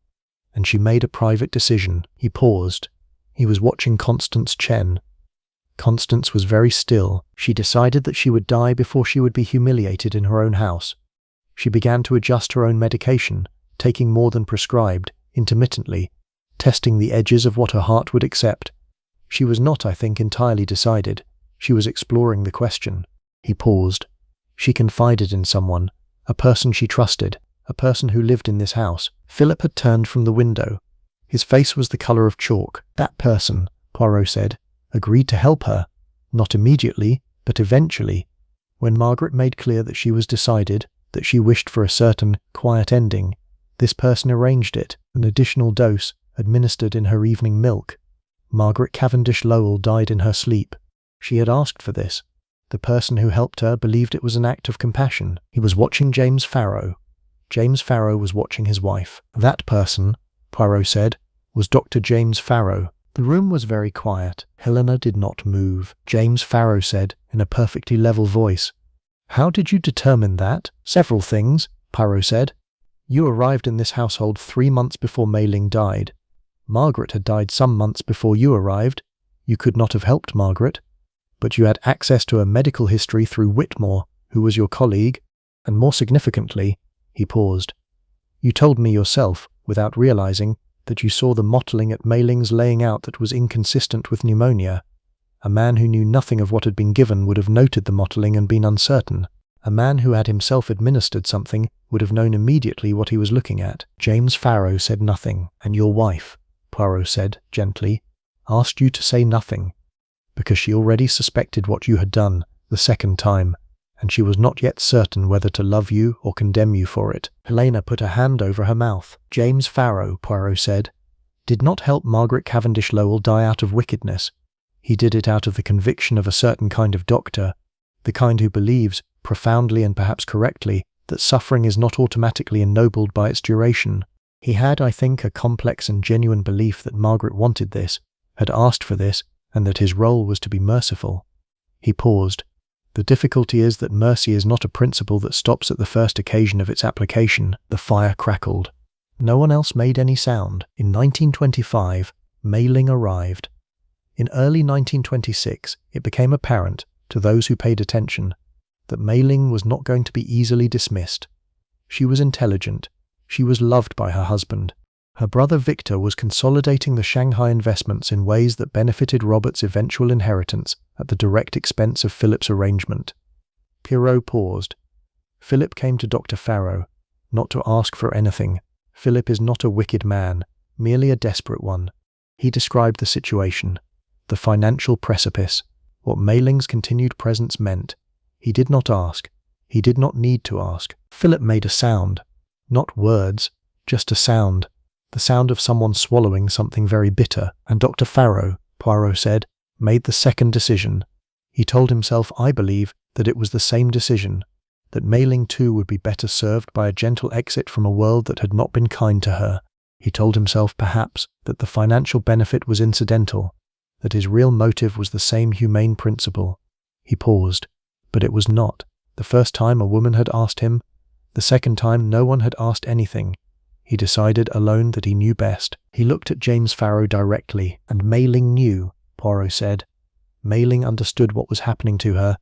and she made a private decision. He paused. He was watching Constance Chen. Constance was very still. She decided that she would die before she would be humiliated in her own house. She began to adjust her own medication, taking more than prescribed, intermittently, testing the edges of what her heart would accept. She was not, I think, entirely decided. She was exploring the question. He paused. She confided in someone, a person she trusted, a person who lived in this house. Philip had turned from the window. His face was the colour of chalk. That person, Poirot said, agreed to help her, not immediately, but eventually. When Margaret made clear that she was decided, that she wished for a certain quiet ending, this person arranged it, an additional dose, administered in her evening milk. Margaret Cavendish Lowell died in her sleep. She had asked for this. The person who helped her believed it was an act of compassion. He was watching James Farrow. James Farrow was watching his wife. That person, Poirot said, was Dr. James Farrow. The room was very quiet. Helena did not move. James Farrow said, in a perfectly level voice, "How did you determine that?" "Several things," Poirot said. "You arrived in this household 3 months before Mei Ling died. Margaret had died some months before you arrived. You could not have helped Margaret. But you had access to a medical history through Whitmore, who was your colleague, and more significantly," he paused, You told me yourself, without realizing, that you saw the mottling at Mei Ling's laying out that was inconsistent with pneumonia. A man who knew nothing of what had been given would have noted the mottling and been uncertain. A man who had himself administered something would have known immediately what he was looking at. James Farrow said nothing, and your wife, Poirot said gently, asked you to say nothing, because she already suspected what you had done the second time, and she was not yet certain whether to love you or condemn you for it. Helena put a hand over her mouth. James Farrow, Poirot said, did not help Margaret Cavendish Lowell die out of wickedness. He did it out of the conviction of a certain kind of doctor, the kind who believes, profoundly and perhaps correctly, that suffering is not automatically ennobled by its duration. He had, I think, a complex and genuine belief that Margaret wanted this, had asked for this, and that his role was to be merciful. He paused. The difficulty is that mercy is not a principle that stops at the first occasion of its application. The fire crackled. No one else made any sound. In 1925, Mei Ling arrived. In early 1926, it became apparent, to those who paid attention, that Mei Ling was not going to be easily dismissed. She was intelligent. She was loved by her husband. Her brother Victor was consolidating the Shanghai investments in ways that benefited Robert's eventual inheritance at the direct expense of Philip's arrangement. Poirot paused. Philip came to Dr. Farrow, not to ask for anything. Philip is not a wicked man, merely a desperate one. He described the situation, the financial precipice, what Mei Ling's continued presence meant. He did not ask. He did not need to ask. Philip made a sound. Not words, just a sound. The sound of someone swallowing something very bitter. And Dr. Farrow, Poirot said, made the second decision. He told himself, I believe, that it was the same decision, that Mei Ling too would be better served by a gentle exit from a world that had not been kind to her. He told himself, perhaps, that the financial benefit was incidental, that his real motive was the same humane principle. He paused, but it was not. The first time a woman had asked him, the second time no one had asked anything. He decided alone that he knew best. He looked at James Farrow directly, and Mei Ling knew, Poirot said. Mei Ling understood what was happening to her,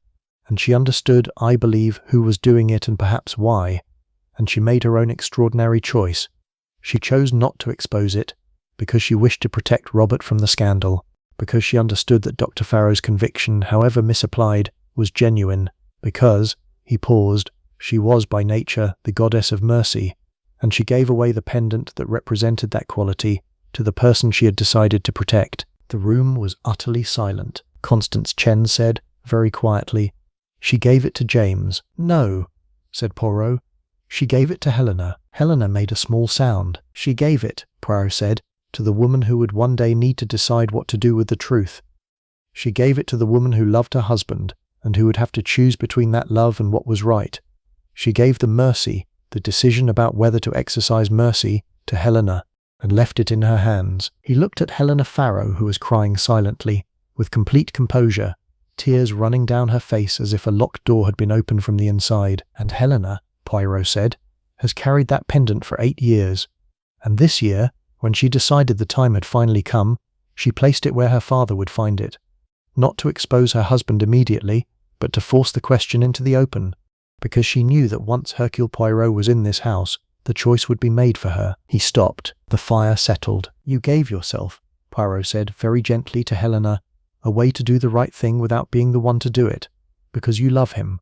and she understood, I believe, who was doing it and perhaps why, and she made her own extraordinary choice. She chose not to expose it, because she wished to protect Robert from the scandal, because she understood that Dr. Farrow's conviction, however misapplied, was genuine, because, he paused, she was by nature the goddess of mercy, and she gave away the pendant that represented that quality to the person she had decided to protect. The room was utterly silent. Constance Chen said, very quietly, she gave it to James. No, said Poirot. She gave it to Helena. Helena made a small sound. She gave it, Poirot said, to the woman who would one day need to decide what to do with the truth. She gave it to the woman who loved her husband, and who would have to choose between that love and what was right. She gave the mercy, the decision about whether to exercise mercy, to Helena, and left it in her hands. He looked at Helena Farrow, who was crying silently, with complete composure, tears running down her face as if a locked door had been opened from the inside. And Helena, Poirot said, has carried that pendant for 8 years, and this year, when she decided the time had finally come, she placed it where her father would find it, not to expose her husband immediately, but to force the question into the open, because she knew that once Hercule Poirot was in this house, the choice would be made for her. He stopped. The fire settled. You gave yourself, Poirot said very gently to Helena, a way to do the right thing without being the one to do it, because you love him.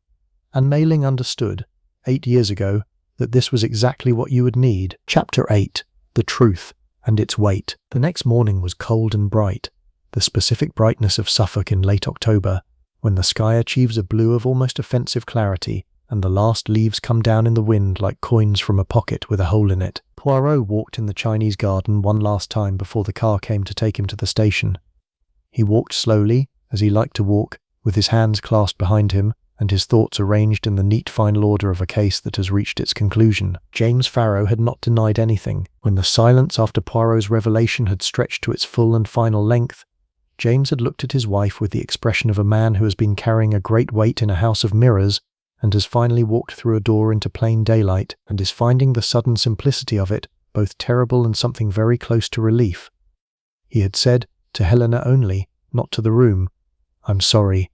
And Mei Ling understood, 8 years ago, that this was exactly what you would need. Chapter 8. The Truth and Its Weight. The next morning was cold and bright, the specific brightness of Suffolk in late October, when the sky achieves a blue of almost offensive clarity, and the last leaves come down in the wind like coins from a pocket with a hole in it. Poirot walked in the Chinese garden one last time before the car came to take him to the station. He walked slowly, as he liked to walk, with his hands clasped behind him, and his thoughts arranged in the neat final order of a case that has reached its conclusion. James Farrow had not denied anything. When the silence after Poirot's revelation had stretched to its full and final length, James had looked at his wife with the expression of a man who has been carrying a great weight in a house of mirrors, and has finally walked through a door into plain daylight, and is finding the sudden simplicity of it both terrible and something very close to relief. He had said, to Helena only, not to the room, I'm sorry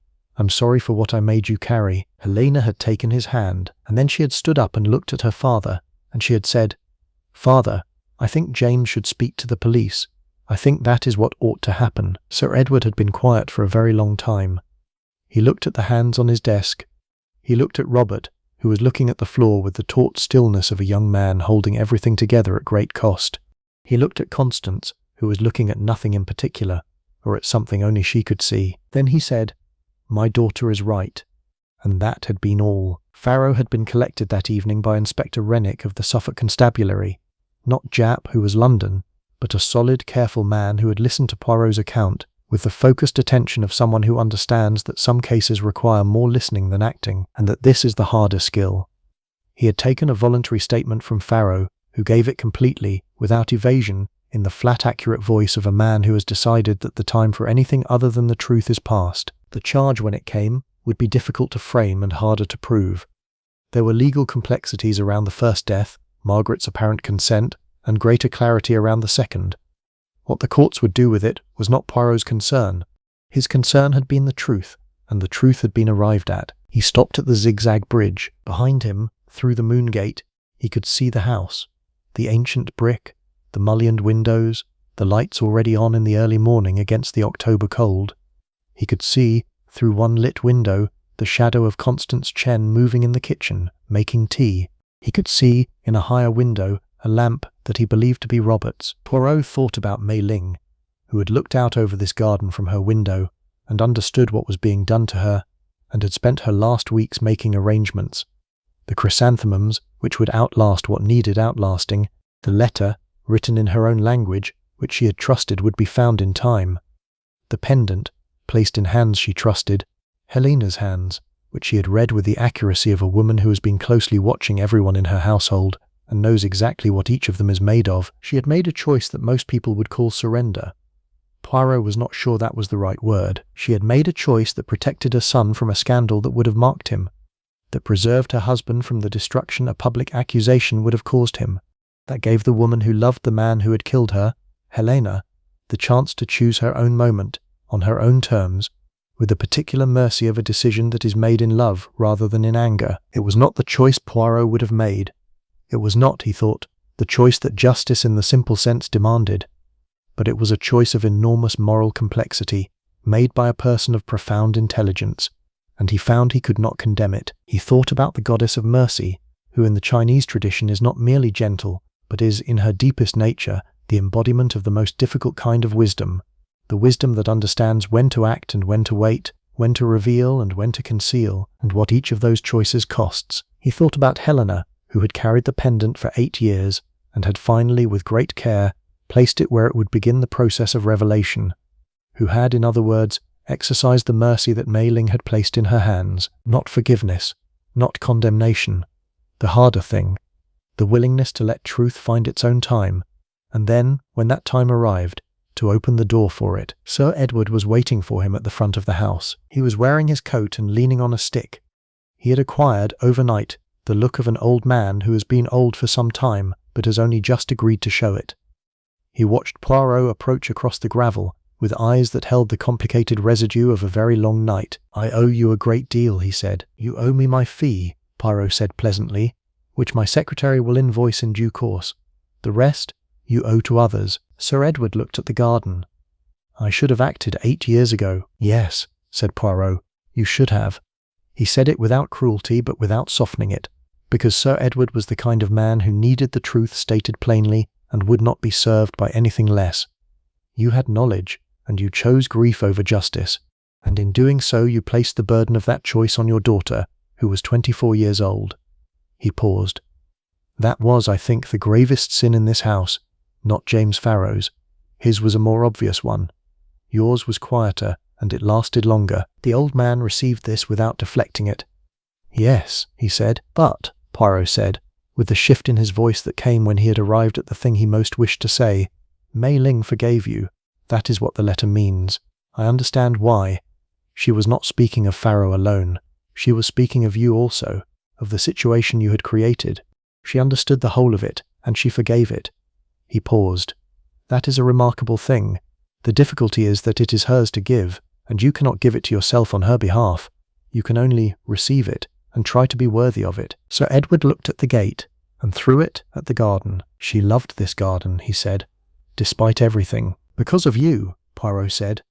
for what I made you carry. Helena had taken his hand, and then she had stood up and looked at her father, and she had said, "Father, I think James should speak to the police. I think that is what ought to happen." Sir Edward had been quiet for a very long time. He looked at the hands on his desk. He looked at Robert, who was looking at the floor with the taut stillness of a young man holding everything together at great cost. He looked at Constance, who was looking at nothing in particular, or at something only she could see. Then he said, "My daughter is right." And that had been all. Farrow had been collected that evening by Inspector Rennick of the Suffolk Constabulary. Not Jap, who was London, but a solid, careful man who had listened to Poirot's account with the focused attention of someone who understands that some cases require more listening than acting, and that this is the harder skill. He had taken a voluntary statement from Farrow, who gave it completely, without evasion, in the flat, accurate voice of a man who has decided that the time for anything other than the truth is past. The charge, when it came, would be difficult to frame and harder to prove. There were legal complexities around the first death, Margaret's apparent consent, and greater clarity around the second. What the courts would do with it was not Poirot's concern. His concern had been the truth, and the truth had been arrived at. He stopped at the zigzag bridge. Behind him, through the moon gate, he could see the house, the ancient brick, the mullioned windows, the lights already on in the early morning against the October cold. He could see, through one lit window, the shadow of Constance Chen moving in the kitchen, making tea. He could see, in a higher window, a lamp that he believed to be Robert's. Poirot thought about Mei Ling, who had looked out over this garden from her window and understood what was being done to her, and had spent her last weeks making arrangements. The chrysanthemums, which would outlast what needed outlasting, the letter, written in her own language, which she had trusted would be found in time, the pendant, placed in hands she trusted, Helena's hands, which she had read with the accuracy of a woman who has been closely watching everyone in her household, and knows exactly what each of them is made of. She had made a choice that most people would call surrender. Poirot was not sure that was the right word. She had made a choice that protected her son from a scandal that would have marked him, that preserved her husband from the destruction a public accusation would have caused him, that gave the woman who loved the man who had killed her, Helena, the chance to choose her own moment, on her own terms, with the particular mercy of a decision that is made in love rather than in anger. It was not the choice Poirot would have made. It was not, he thought, the choice that justice in the simple sense demanded, but it was a choice of enormous moral complexity, made by a person of profound intelligence, and he found he could not condemn it. He thought about the goddess of mercy, who in the Chinese tradition is not merely gentle, but is, in her deepest nature, the embodiment of the most difficult kind of wisdom, the wisdom that understands when to act and when to wait, when to reveal and when to conceal, and what each of those choices costs. He thought about Helena, who had carried the pendant for 8 years, and had finally, with great care, placed it where it would begin the process of revelation, who had, in other words, exercised the mercy that Mei Ling had placed in her hands, not forgiveness, not condemnation, the harder thing, the willingness to let truth find its own time, and then, when that time arrived, to open the door for it. Sir Edward was waiting for him at the front of the house. He was wearing his coat and leaning on a stick. He had acquired, overnight, the look of an old man who has been old for some time, but has only just agreed to show it. He watched Poirot approach across the gravel, with eyes that held the complicated residue of a very long night. "I owe you a great deal," he said. "You owe me my fee," Poirot said pleasantly, "which my secretary will invoice in due course. The rest you owe to others." Sir Edward looked at the garden. "I should have acted 8 years ago." "Yes," said Poirot, "you should have." He said it without cruelty, but without softening it, because Sir Edward was the kind of man who needed the truth stated plainly and would not be served by anything less. You had knowledge, and you chose grief over justice, and in doing so you placed the burden of that choice on your daughter, who was 24 years old. He paused. "That was, I think, the gravest sin in this house, not James Farrow's. His was a more obvious one. Yours was quieter, and it lasted longer." The old man received this without deflecting it. "Yes," he said. "But," Poirot said, with the shift in his voice that came when he had arrived at the thing he most wished to say, "Mei Ling forgave you. That is what the letter means. I understand why. She was not speaking of Farrow alone. She was speaking of you also, of the situation you had created. She understood the whole of it, and she forgave it." He paused. "That is a remarkable thing. The difficulty is that it is hers to give, and you cannot give it to yourself on her behalf. You can only receive it, and try to be worthy of it." Sir Edward looked at the gate, and through it at the garden. She loved this garden, he said, despite everything. Because of you, Poirot said.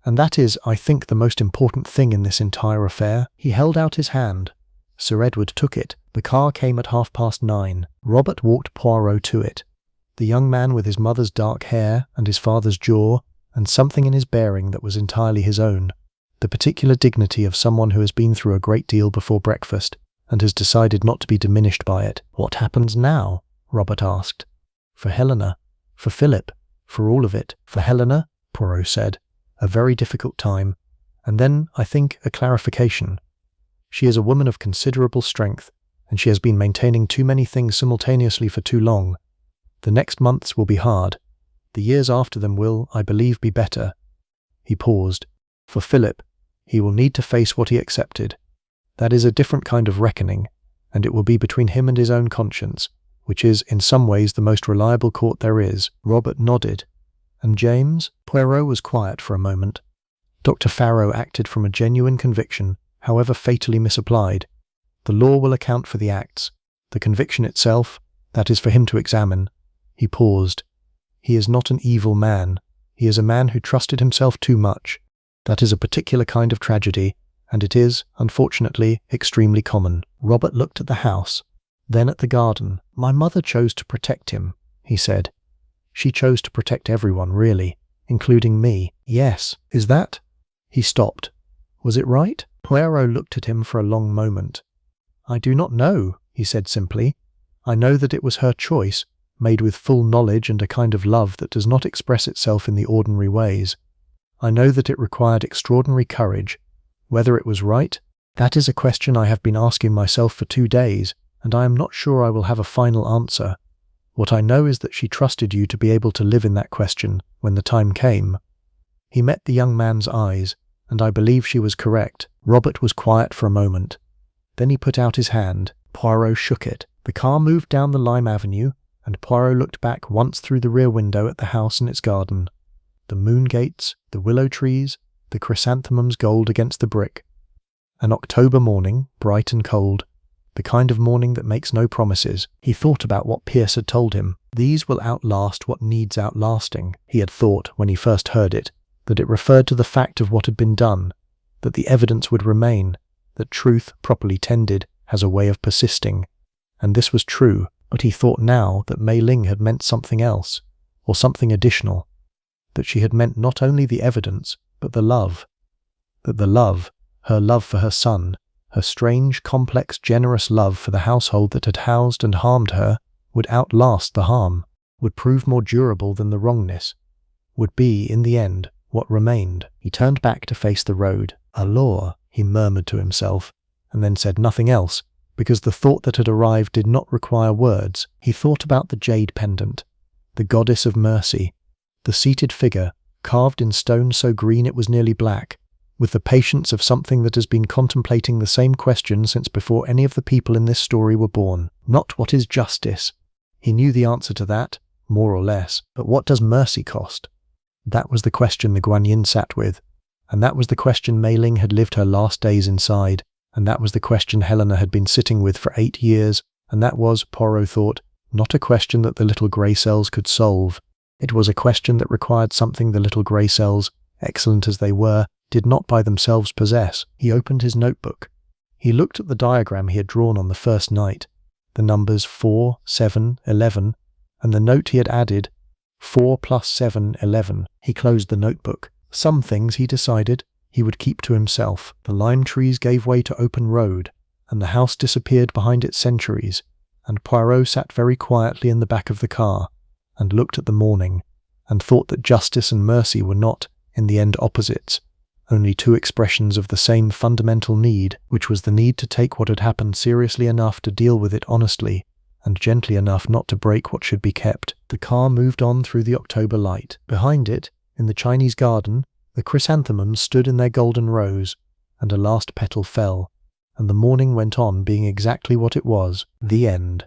And that is, I think, the most important thing in this entire affair. He held out his hand. Sir Edward took it. The car came at 9:30. Robert walked Poirot to it. The young man with his mother's dark hair and his father's jaw, and something in his bearing that was entirely his own. The particular dignity of someone who has been through a great deal before breakfast, and has decided not to be diminished by it. What happens now? Robert asked. For Helena, for Philip, for all of it. For Helena, Poirot said. A very difficult time, and then, I think, a clarification. She is a woman of considerable strength, and she has been maintaining too many things simultaneously for too long. The next months will be hard. The years after them will, I believe, be better. He paused. For Philip, he will need to face what he accepted. That is a different kind of reckoning, and it will be between him and his own conscience, which is, in some ways, the most reliable court there is. Robert nodded. And James? Poirot was quiet for a moment. Dr. Farrow acted from a genuine conviction, however fatally misapplied. The law will account for the acts. The conviction itself, that is for him to examine. He paused. He is not an evil man. He is a man who trusted himself too much. That is a particular kind of tragedy, and it is, unfortunately, extremely common. Robert looked at the house, then at the garden. My mother chose to protect him, he said. She chose to protect everyone, really, including me. Yes, is that? He stopped. Was it right? Poirot looked at him for a long moment. I do not know, he said simply. I know that it was her choice, made with full knowledge and a kind of love that does not express itself in the ordinary ways. I know that it required extraordinary courage. Whether it was right? That is a question I have been asking myself for 2 days, and I am not sure I will have a final answer. What I know is that she trusted you to be able to live in that question when the time came. He met the young man's eyes, and I believe she was correct. Robert was quiet for a moment. Then he put out his hand. Poirot shook it. The car moved down the lime avenue, and Poirot looked back once through the rear window at the house and its garden. The moon gates, the willow trees, the chrysanthemums gold against the brick. An October morning, bright and cold. The kind of morning that makes no promises. He thought about what Pierce had told him. These will outlast what needs outlasting. He had thought, when he first heard it, that it referred to the fact of what had been done, that the evidence would remain, that truth, properly tended, has a way of persisting. And this was true, but he thought now that Mei Ling had meant something else, or something additional, that she had meant not only the evidence, but the love. That the love, her love for her son, her strange, complex, generous love for the household that had housed and harmed her, would outlast the harm, would prove more durable than the wrongness, would be, in the end, what remained. He turned back to face the road. A law, he murmured to himself, and then said nothing else, because the thought that had arrived did not require words. He thought about the jade pendant, the goddess of mercy, the seated figure, carved in stone so green it was nearly black, with the patience of something that has been contemplating the same question since before any of the people in this story were born. Not what is justice. He knew the answer to that, more or less, but what does mercy cost? That was the question the Guanyin sat with, and that was the question Mei Ling had lived her last days inside, and that was the question Helena had been sitting with for 8 years, and that was, Poirot thought, not a question that the little grey cells could solve. It was a question that required something the little grey cells, excellent as they were, did not by themselves possess. He opened his notebook. He looked at the diagram he had drawn on the first night, the numbers 4, 7, 11, and the note he had added, 4 + 7, 11. He closed the notebook. Some things, he decided, he would keep to himself. The lime trees gave way to open road, and the house disappeared behind its centuries, and Poirot sat very quietly in the back of the car, and looked at the morning, and thought that justice and mercy were not, in the end, opposites, only two expressions of the same fundamental need, which was the need to take what had happened seriously enough to deal with it honestly, and gently enough not to break what should be kept. The car moved on through the October light. Behind it, in the Chinese garden, the chrysanthemums stood in their golden rows, and a last petal fell, and the morning went on being exactly what it was, the end.